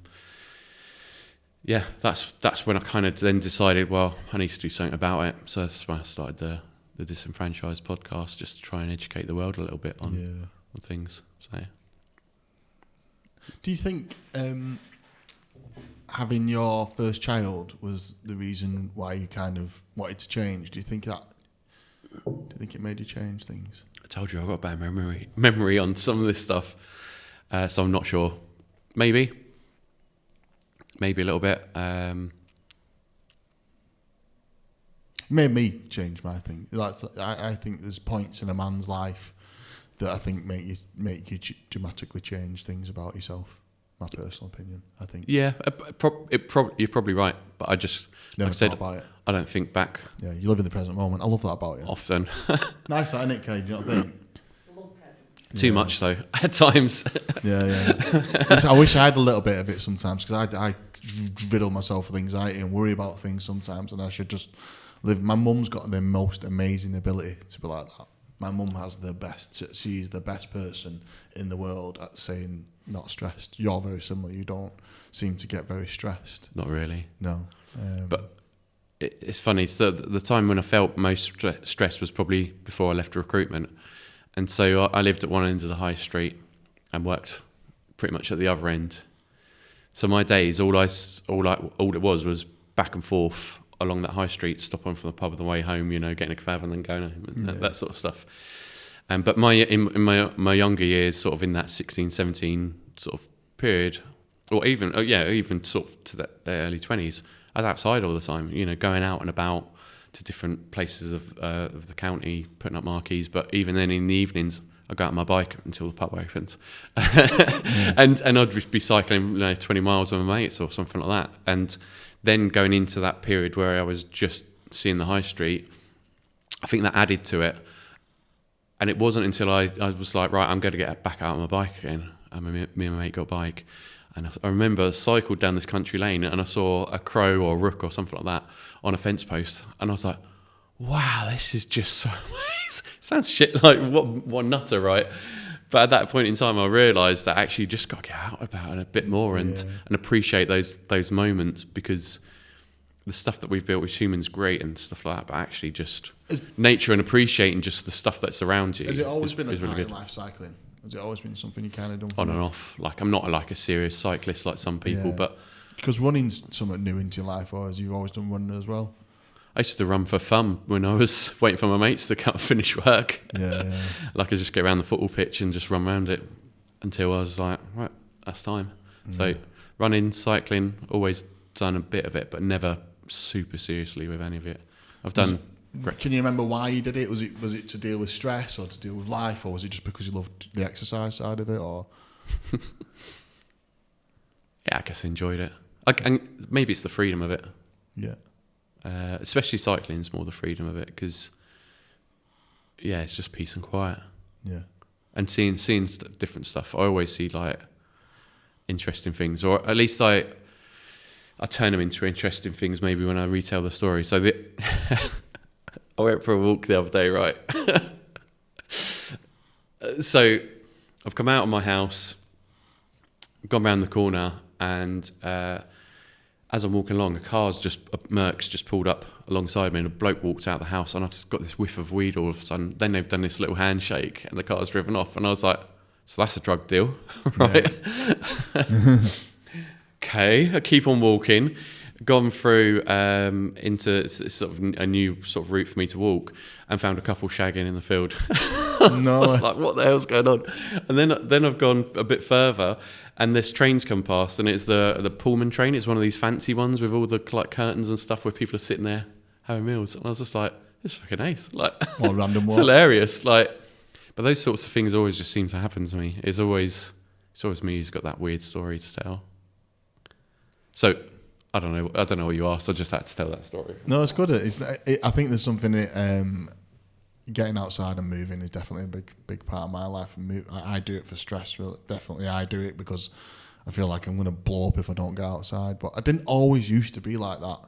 that's when I kind of then decided, well, I need to do something about it. So that's when I started the Disenfranchised podcast, just to try and educate the world a little bit on things. So, do you think having your first child was the reason why you kind of wanted to change? Do you think it made you change things? I told you I've got a bad memory on some of this stuff, so I'm not sure. Maybe a little bit. Made me change my thing. I think there's points in a man's life that I think make you dramatically change things about yourself. My personal opinion, I think. Yeah, you're probably right, but I just never thought about it. I don't think back. Yeah, you live in the present moment. I love that about you. Often. Nice, isn't it, Kay? Do you know what I think? Too much though, at times. Yeah. I wish I had a little bit of it sometimes, because I riddle myself with anxiety and worry about things sometimes, and I should just live. My mum's got the most amazing ability to be like that. My mum has the best. She's the best person in the world at saying not stressed. You're very similar. You don't seem to get very stressed. Not really. No. But it's funny. So the time when I felt most stressed was probably before I left recruitment. And so I lived at one end of the high street and worked pretty much at the other end. So my days, all it was back and forth along that high street, stop on from the pub on the way home, getting a kebab and then going home, and that sort of stuff. But in my younger years, sort of in that 16, 17 sort of period, or even sort of to the early 20s, I was outside all the time, going out and about to different places of the county, putting up marquees. But even then, in the evenings, I'd go out on my bike until the pub opened, and I'd just be cycling 20 miles with my mates or something like that. And then going into that period where I was just seeing the high street, I think that added to it. And it wasn't until I was like, right, I'm going to get back out on my bike again. And me and my mate got a bike. And I remember I cycled down this country lane and I saw a crow or a rook or something like that on a fence post. And I was like, wow, this is just so amazing. Sounds shit like what nutter, right? But at that point in time, I realised that actually you just got to get out about it a bit more and appreciate those moments, because the stuff that we've built with humans great and stuff like that, but actually just nature and appreciating just the stuff that's around you. Has it always been a part really of life, cycling? Has it always been something you kind of done? On and off. Like, I'm not like a serious cyclist like some people, but because running's something new into your life, or have you always done running as well? I used to run for fun when I was waiting for my mates to come finish work. Yeah. Like, I just get around the football pitch and just run around it until I was like, right, that's time. So running, cycling, always done a bit of it, but never super seriously with any of it. I've done. Can you remember why you did it? Was it to deal with stress or to deal with life, or was it just because you loved the exercise side of it? Or yeah, I guess I enjoyed it. And maybe it's the freedom of it. Yeah. Especially cycling is more the freedom of it, because it's just peace and quiet. Yeah. And seeing different stuff. I always see like interesting things, or at least I turn them into interesting things maybe when I retell the story. So I went for a walk the other day, right? So I've come out of my house, gone round the corner, and as I'm walking along, a Merc's just pulled up alongside me, and a bloke walked out of the house, and I just got this whiff of weed all of a sudden. Then they've done this little handshake, and the car's driven off, and I was like, so that's a drug deal, right? Okay, I keep on walking, gone through into sort of a new sort of route for me to walk, and found a couple shagging in the field. No, so I was like, what the hell's going on? And then I've gone a bit further, and this train's come past, and it's the Pullman train. It's one of these fancy ones with all the like curtains and stuff where people are sitting there having meals. And I was just like, this is fucking ace. Like, what random it's walk. hilarious. Like, but those sorts of things always just seem to happen to me. It's always me who's got that weird story to tell. So I don't know what you asked. I just had to tell that story. No, it's good. I think there's something getting outside and moving is definitely a big part of my life. I do it for stress. Really, definitely, I do it because I feel like I'm going to blow up if I don't get outside. But I didn't always used to be like that.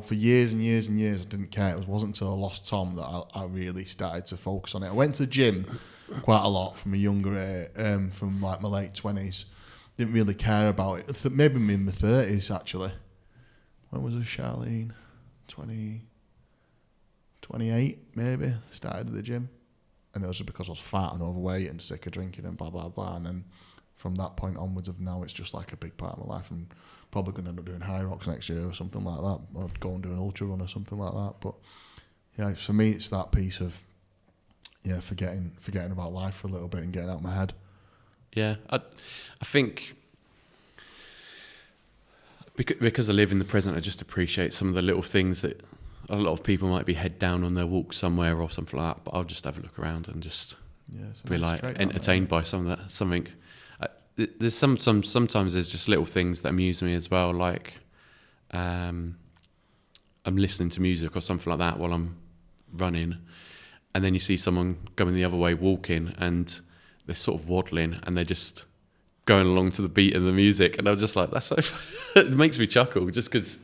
For years and years and years, I didn't care. It wasn't until I lost Tom that I really started to focus on it. I went to the gym quite a lot from a younger age, from like my late 20s. Didn't really care about it. Maybe in my 30s, actually. When was it, Charlene? 28, maybe. Started at the gym. And it was just because I was fat and overweight and sick of drinking and blah, blah, blah. And then from that point onwards of now, it's just like a big part of my life. And probably going to end up doing high rocks next year or something like that. Or go and do an ultra run or something like that. But yeah, for me, it's that piece of forgetting about life for a little bit and getting out of my head. Yeah, I think because I live in the present, I just appreciate some of the little things that a lot of people might be head down on their walk somewhere or something like that. But I'll just have a look around and just be like entertained by some of that. Something. There's sometimes there's just little things that amuse me as well. Like I'm listening to music or something like that while I'm running, and then you see someone going the other way walking and they're sort of waddling and they're just going along to the beat of the music, and I'm just like, that's so it makes me chuckle just because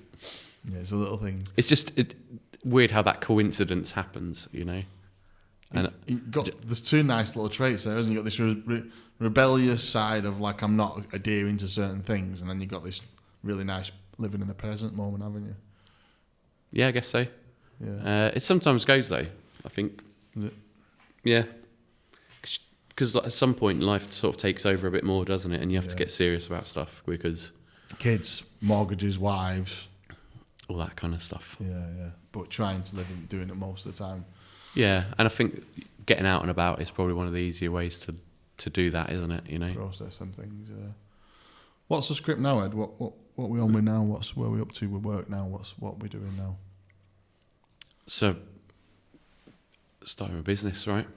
it's a little thing. It's just weird how that coincidence happens, you know. And there's two nice little traits there, isn't it? You've got this rebellious side of like, I'm not adhering to certain things, and then you've got this really nice living in the present moment, haven't you? Yeah, I guess so. Yeah. It sometimes goes though, I think. Is it? Yeah. Because at some point life sort of takes over a bit more, doesn't it? And you have to get serious about stuff because... Kids, mortgages, wives... all that kind of stuff. Yeah. But trying to live and doing it most of the time. Yeah, and I think getting out and about is probably one of the easier ways to do that, isn't it? You know, process some things. What's the script now, Ed? What are we on with now? Where are we up to with work now? What are we doing now? So, starting a business, right?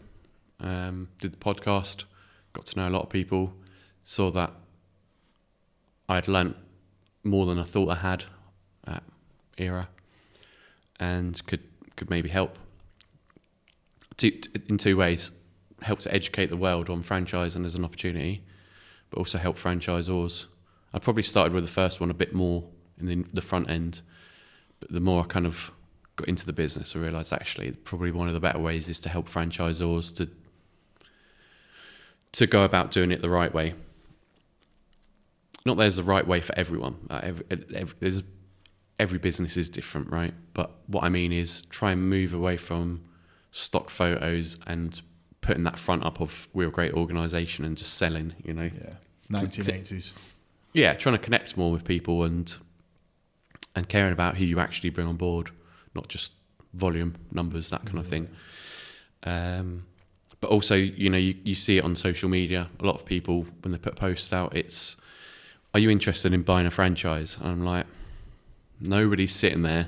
Did the podcast, got to know a lot of people, saw that I'd learnt more than I thought I had at Era, and could maybe help in two ways. Help to educate the world on franchising as an opportunity, but also help franchisors. I probably started with the first one a bit more in the front end, but the more I kind of got into the business, I realised actually probably one of the better ways is to help franchisors to go about doing it the right way. Not there's the right way for everyone. Every business is different, right? But what I mean is try and move away from stock photos and putting that front up of we're a great organisation and just selling, you know. Yeah, 1980s. Yeah, trying to connect more with people and caring about who you actually bring on board, not just volume, numbers, that kind of thing. But also, you know, you see it on social media. A lot of people, when they put posts out, it's, are you interested in buying a franchise? And I'm like, nobody's sitting there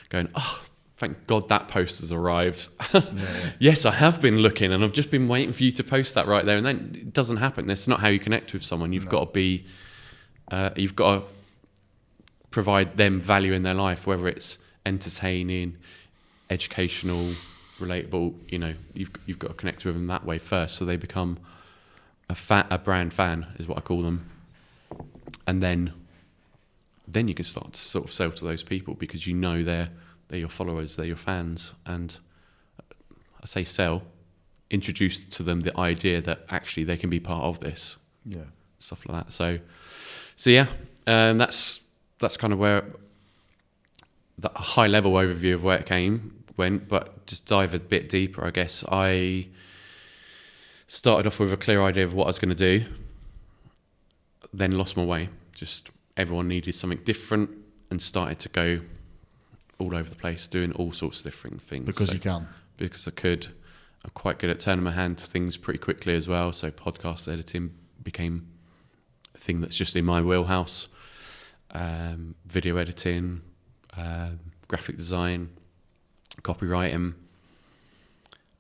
going, oh, thank God that post has arrived. Yes, I have been looking and I've just been waiting for you to post that right there. And then it doesn't happen. That's not how you connect with someone. You've got to be, you've got to provide them value in their life, whether it's entertaining, educational, relatable. You know, you've got to connect with them that way first, so they become a brand fan, is what I call them, and then you can start to sort of sell to those people because you know they're your followers, they're your fans, and I say sell, introduce to them the idea that actually they can be part of this, stuff like that. So yeah, that's kind of where the high level overview of where it went, but just dive a bit deeper, I guess. I started off with a clear idea of what I was going to do, then lost my way. Just everyone needed something different and started to go all over the place, doing all sorts of different things. Because you can. Because I could. I'm quite good at turning my hand to things pretty quickly as well, so podcast editing became a thing that's just in my wheelhouse. Video editing, graphic design, copywriting,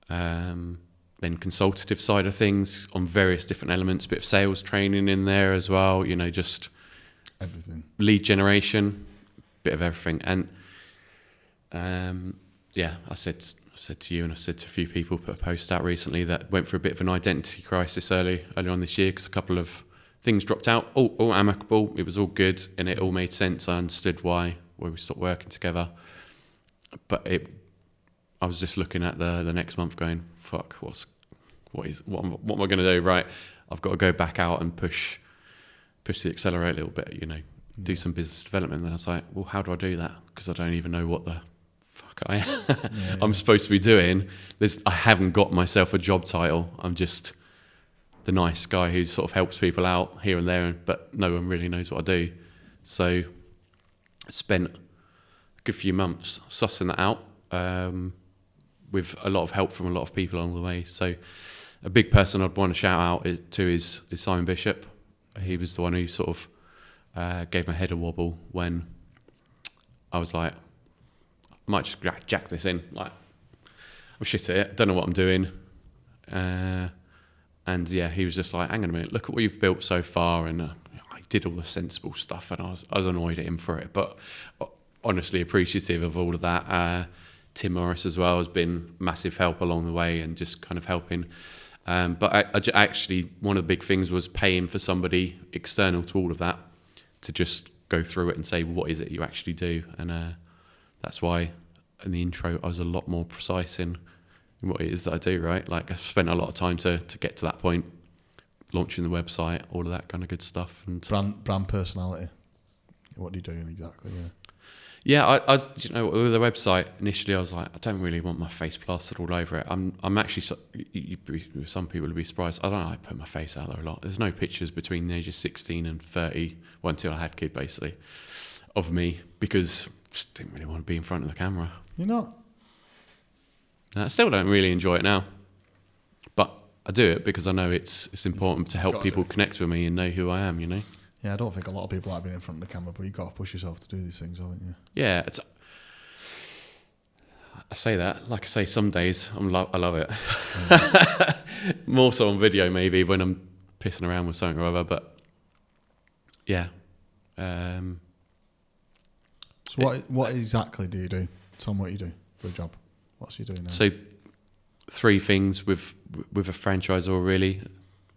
then consultative side of things on various different elements, a bit of sales training in there as well, you know, just everything. Lead generation, bit of everything. And I said to you, and I said to a few people, put a post out recently that went through a bit of an identity crisis early on this year because a couple of things dropped out, all amicable. It was all good, and it all made sense. I understood why we stopped working together. But I was just looking at the next month, going, "Fuck, what am I going to do? Right, I've got to go back out and push the accelerator a little bit. Do some business development." And I was like, "Well, how do I do that? Because I don't even know what the fuck I'm supposed to be doing. I haven't got myself a job title. I'm just the nice guy who sort of helps people out here and there, but no one really knows what I do." So I spent a good few months sussing that out, with a lot of help from a lot of people along the way. So a big person I'd want to shout out to is Simon Bishop. He was the one who sort of gave my head a wobble when I was like, I might just jack this in. Like, I'm shit at it, don't know what I'm doing. And yeah, he was just like, hang on a minute, look at what you've built so far. And I did all the sensible stuff, and I was annoyed at him for it, but honestly appreciative of all of that. Tim Morris as well has been massive help along the way, and just kind of helping. But I actually, one of the big things was paying for somebody external to all of that to just go through it and say, what is it you actually do? And that's why in the intro I was a lot more precise in what it is that I do, right? Like, I spent a lot of time to get to that point, launching the website, all of that kind of good stuff. And brand personality. What do you do exactly? Yeah, I was, with the website initially, I was like, I don't really want my face plastered all over it. I'm actually, some people will be surprised. I don't know, I put my face out there a lot. There's no pictures between the ages 16 and 30, well, until I had a kid, basically, of me, because I just didn't really want to be in front of the camera. You're not? I still don't really enjoy it now, but I do it because I know it's important to help people connect with me and know who I am, Yeah, I don't think a lot of people like being in front of the camera, but you've got to push yourself to do these things, haven't you? Yeah, I say that. Like I say, some days I love it. Yeah. More so on video, maybe, when I'm pissing around with something or other, but yeah. So what exactly do you do? Tell me what you do for a job. What's you doing now? So 3 things with a franchisor, really.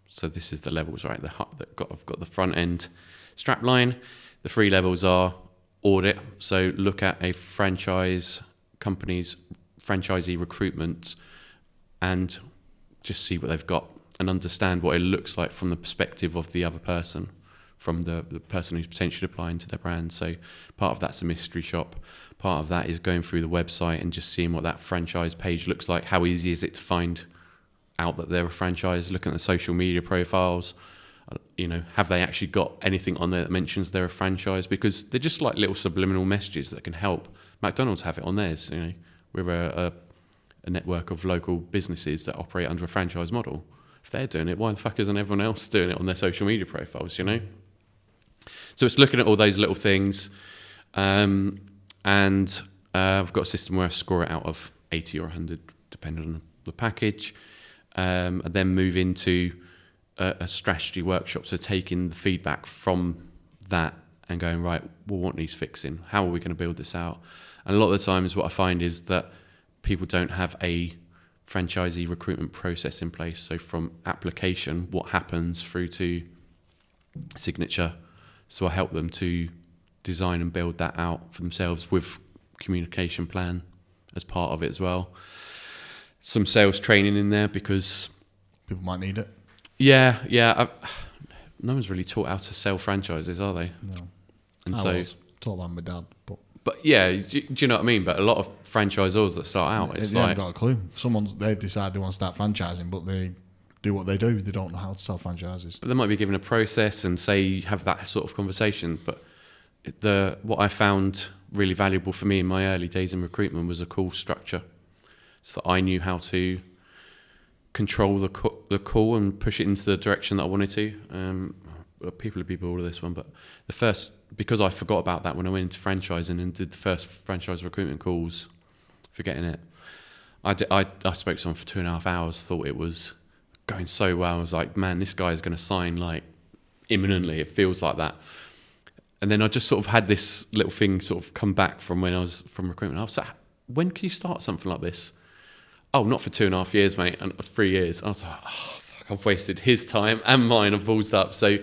So this is the levels, right? I've got the front end strap line. The 3 levels are audit. So look at a franchise company's franchisee recruitment and just see what they've got and understand what it looks like from the perspective of the other person, from the person who's potentially applying to their brand. So part of that's a mystery shop. Part of that is going through the website and just seeing what that franchise page looks like. How easy is it to find out that they're a franchise? Looking at the social media profiles, have they actually got anything on there that mentions they're a franchise? Because they're just like little subliminal messages that can help. McDonald's have it on theirs. We're a network of local businesses that operate under a franchise model. If they're doing it, why the fuck isn't everyone else doing it on their social media profiles? So it's looking at all those little things, and I've got a system where I score it out of 80 or 100, depending on the package. And then move into a strategy workshop, so taking the feedback from that and going, right, well, what needs fixing? How are we going to build this out? And a lot of the times what I find is that people don't have a franchisee recruitment process in place. So from application, what happens, through to signature. So I help them to design and build that out for themselves with communication plan as part of it as well. Some sales training in there because people might need it. Yeah. No one's really taught how to sell franchises, are they? No. And I was taught by my dad, but yeah, do you know what I mean? But a lot of franchisors that start out, they haven't got a clue. They've decided they want to start franchising, but they do what they do. They don't know how to sell franchises. But they might be given a process and say you have that sort of conversation. But what I found really valuable for me in my early days in recruitment was a call structure, so that I knew how to control the call and push it into the direction that I wanted to. People would be bored of this one, but because I forgot about that when I went into franchising and did the first franchise recruitment calls, forgetting it, I spoke to someone for 2.5 hours, thought it was going so well. I was like, man, this guy is going to sign like imminently. It feels like that. and then I just sort of had this little thing sort of come back from when I was from recruitment. I was like, when can you start something like this? Oh, not for 2.5 years, mate, and 3 years. I was like, oh, fuck, I've wasted his time and mine. I've ballsed up. So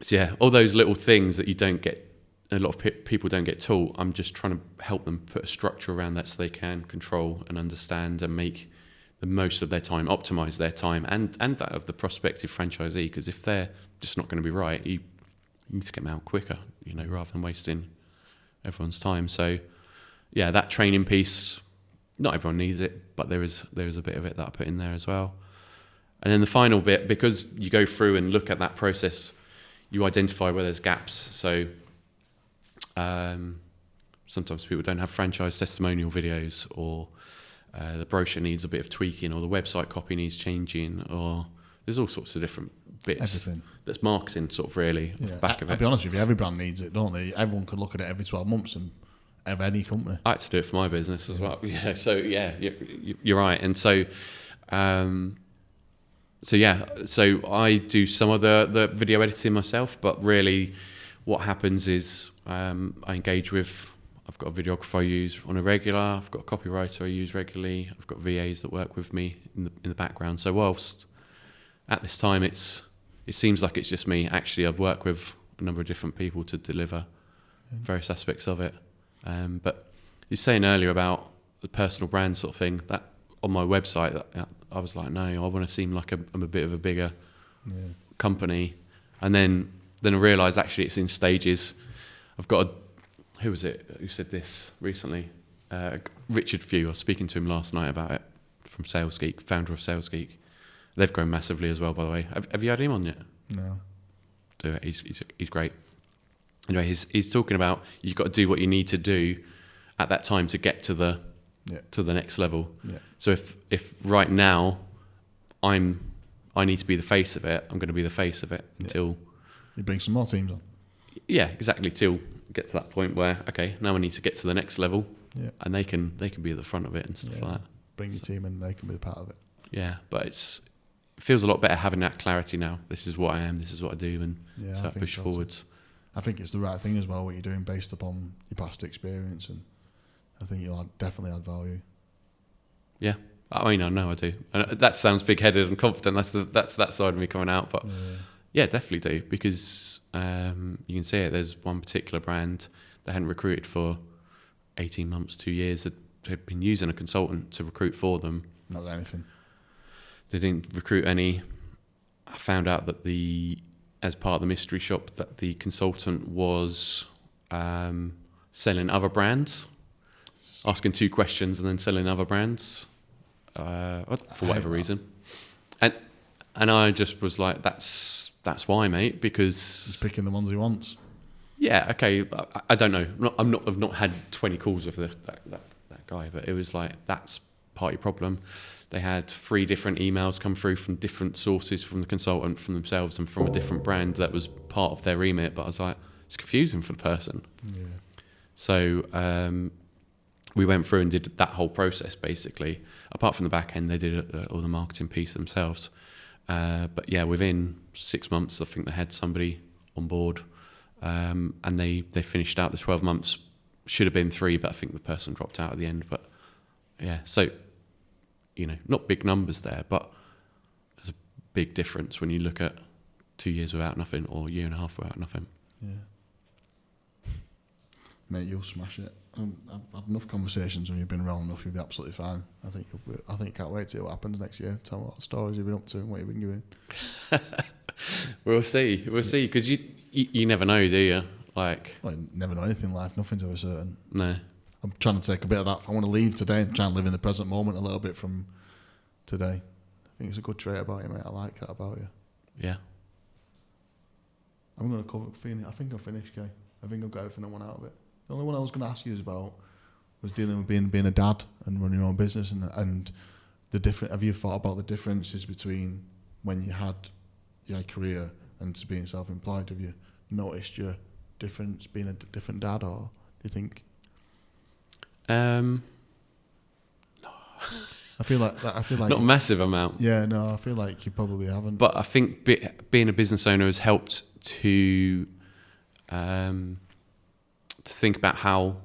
yeah, all those little things that you don't get, a lot of people don't get taught. I'm just trying to help them put a structure around that so they can control and understand and make the most of their time, optimize their time and that of the prospective franchisee. Because if they're just not going to be right, you need to get them out quicker, rather than wasting everyone's time. So yeah, that training piece, not everyone needs it, but there is a bit of it that I put in there as well. And then the final bit, because you go through and look at that process, you identify where there's gaps. So sometimes people don't have franchise testimonial videos, or the brochure needs a bit of tweaking, or the website copy needs changing, or there's all sorts of different bits. Everything. That's marketing sort of really off the back of it. I'll be honest with you, every brand needs it, don't they? Everyone could look at it every 12 months and have any company. I had to do it for my business as well. So yeah, you're right. And so so I do some of the video editing myself, but really what happens is I engage with, I've got a videographer I use on a regular, I've got a copywriter I use regularly, I've got VAs that work with me in the background. So whilst at this time it seems like it's just me, actually I've worked with a number of different people to deliver various aspects of it. But you're saying earlier about the personal brand sort of thing, that on my website, I was like, no, I want to seem like I'm a bit of a bigger company. And then I realised actually it's in stages. I've got who was it who said this recently? Richard Few. I was speaking to him last night about it, from Sales Geek, founder of Sales Geek. They've grown massively as well, by the way. Have you had him on yet? No. Do it. He's great. Anyway, he's talking about you've got to do what you need to do at that time to get to the next level. Yeah. So if right now I need to be the face of it, I'm going to be the face of it until you bring some more teams on. Yeah, exactly. Till get to that point where now I need to get to the next level, and they can be at the front of it and stuff like that. Bring your team and they can be a part of it. Yeah, but it feels a lot better having that clarity now. This is what I am. This is what I do, and so I push forwards. I think it's the right thing as well, what you're doing based upon your past experience, and I think you'll definitely add value. Yeah, I mean, I know I do. And that sounds big-headed and confident. That's that side of me coming out, but yeah, definitely do, because you can see it. There's one particular brand that hadn't recruited for 18 months, 2 years. That had been using a consultant to recruit for them. Not got anything. They didn't recruit any. I found out that as part of the mystery shop, that the consultant was selling other brands, asking 2 questions and then selling other brands for whatever reason. And I just was like, that's why, mate, because he's picking the ones he wants. Yeah, okay. I don't know. I've not had 20 calls with that guy, but it was like, that's part of your problem. They had 3 different emails come through from different sources, from the consultant, from themselves, and from a different brand that was part of their remit. But I was like, it's confusing for the person. Yeah. So we went through and did that whole process, basically. Apart from the back end, they did all the marketing piece themselves. But yeah, within 6 months, I think they had somebody on board, and they finished out the 12 months. Should have been 3, but I think the person dropped out at the end. But yeah, so not big numbers there, but there's a big difference when you look at 2 years without nothing or a year and a half without nothing. Yeah, mate, you'll smash it. I've had enough conversations when you've been around enough. You'll be absolutely fine. I think you can't wait to see what happens next year. Tell me what stories you've been up to and what you've been doing. We'll see, because you never know, do you? Well, you never know anything in life. Nothing's ever certain. No. I'm trying to take a bit of that. I want to leave today and try and live in the present moment a little bit from today. I think it's a good trait about you, mate. I like that about you. Yeah. I'm going to cover. I think I've finished, Kay. I think I've got everything I want out of it. The only one I was going to ask you about was dealing with being a dad and running your own business, and the different. Have you thought about the differences between when you had your career and to being self-employed? Have you noticed your difference being a different dad, or do you think? No. I feel like Not a massive amount. Yeah, no, I feel like you probably haven't. But I think being a business owner has helped to think about how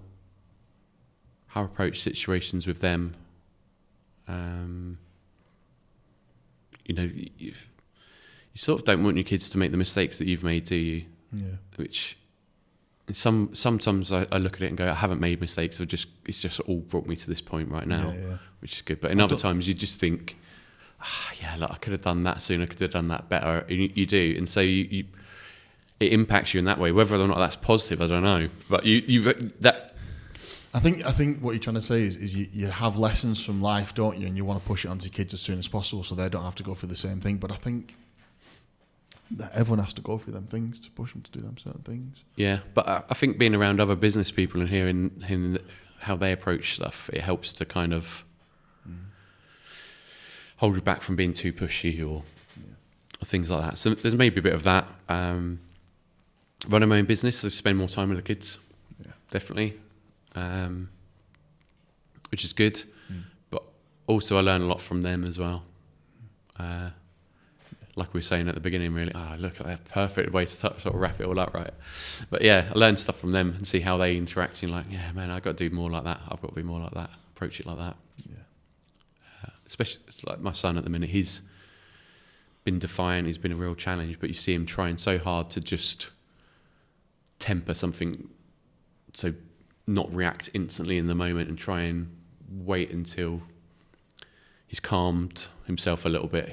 I approach situations with them. You sort of don't want your kids to make the mistakes that you've made, do you? Yeah. Which sometimes I look at it and go, I haven't made mistakes. It's just all brought me to this point right now, which is good. But in other times, you just think, I could have done that sooner. I could have done that better. And you do, and so it impacts you in that way. Whether or not that's positive, I don't know. But I think what you're trying to say is you have lessons from life, don't you? And you want to push it onto your kids as soon as possible so they don't have to go through the same thing. But I think that everyone has to go through them things to push them to do them certain things. Yeah, but I think being around other business people and hearing how they approach stuff, it helps to kind of hold you back from being too pushy or things like that. So there's maybe a bit of that. Running my own business, I spend more time with the kids, definitely, which is good. But also I learn a lot from them as well. Like we were saying at the beginning, really, look at that perfect way to sort of wrap it all up, right? But yeah, I learn stuff from them and see how they interact. And like, yeah, man, I've got to do more like that. I've got to be more like that. Approach it like that. Yeah. Especially, it's like my son at the minute. He's been defiant. He's been a real challenge. But you see him trying so hard to just temper something, so not react instantly in the moment and try and wait until he's calmed himself a little bit.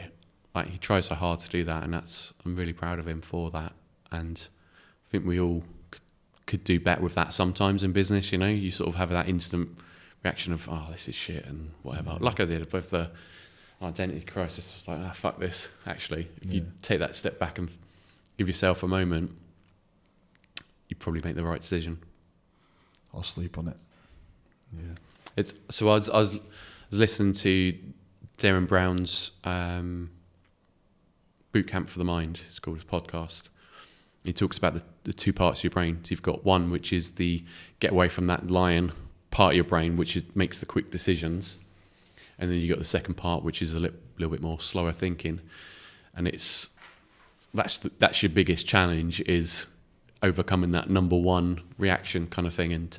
Like, he tries so hard to do that, and I'm really proud of him for that. And I think we all could do better with that sometimes in business. You sort of have that instant reaction of, this is shit and whatever. Like I did with the identity crisis. It's like, fuck this. Actually, if you take that step back and give yourself a moment, you probably make the right decision. I'll sleep on it. Yeah. So I was listening to Darren Brown's Boot Camp for the Mind. It's called his podcast. He talks about the two parts of your brain. So you've got one, which is the get away from that lion part of your brain, which makes the quick decisions. And then you've got the second part, which is a little bit more slower thinking. And that's your biggest challenge, is overcoming that number one reaction kind of thing.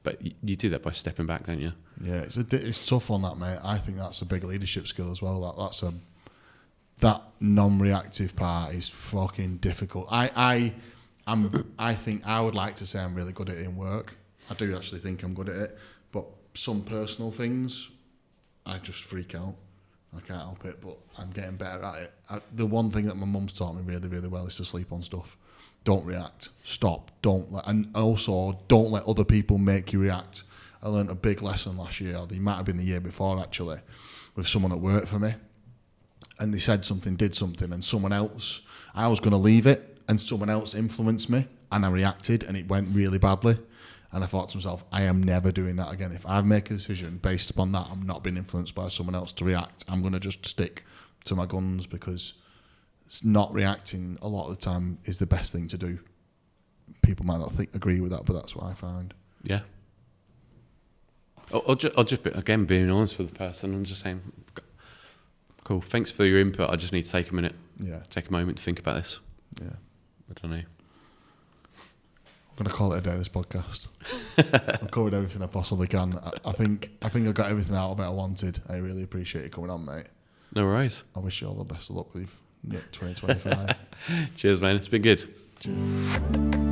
But you do that by stepping back, don't you? Yeah, it's tough on that, mate. I think that's a big leadership skill as well. That non-reactive part is fucking difficult. I think I would like to say I'm really good at it in work. I do actually think I'm good at it, but some personal things, I just freak out. I can't help it, but I'm getting better at it. The one thing that my mum's taught me really, really well is to sleep on stuff. Don't react. Stop. And also don't let other people make you react. I learned a big lesson last year, or it might have been the year before actually, with someone at work for me. And they said something, did something, and someone else, I was going to leave it, and someone else influenced me, and I reacted, and it went really badly. And I thought to myself, I am never doing that again. If I make a decision based upon that, I'm not being influenced by someone else to react. I'm going to just stick to my guns, because not reacting a lot of the time is the best thing to do. People might not agree with that, but that's what I find. Yeah. I'll just again, being honest with the person and just saying, cool, thanks for your input. I just need to take a minute. Yeah. Take a moment to think about this. Yeah. I don't know. I'm going to call it a day, this podcast. I've covered everything I possibly can. I think I got everything out of it I wanted. I really appreciate you coming on, mate. No worries. I wish you all the best of luck with 2025. Cheers, man. It's been good. Cheers.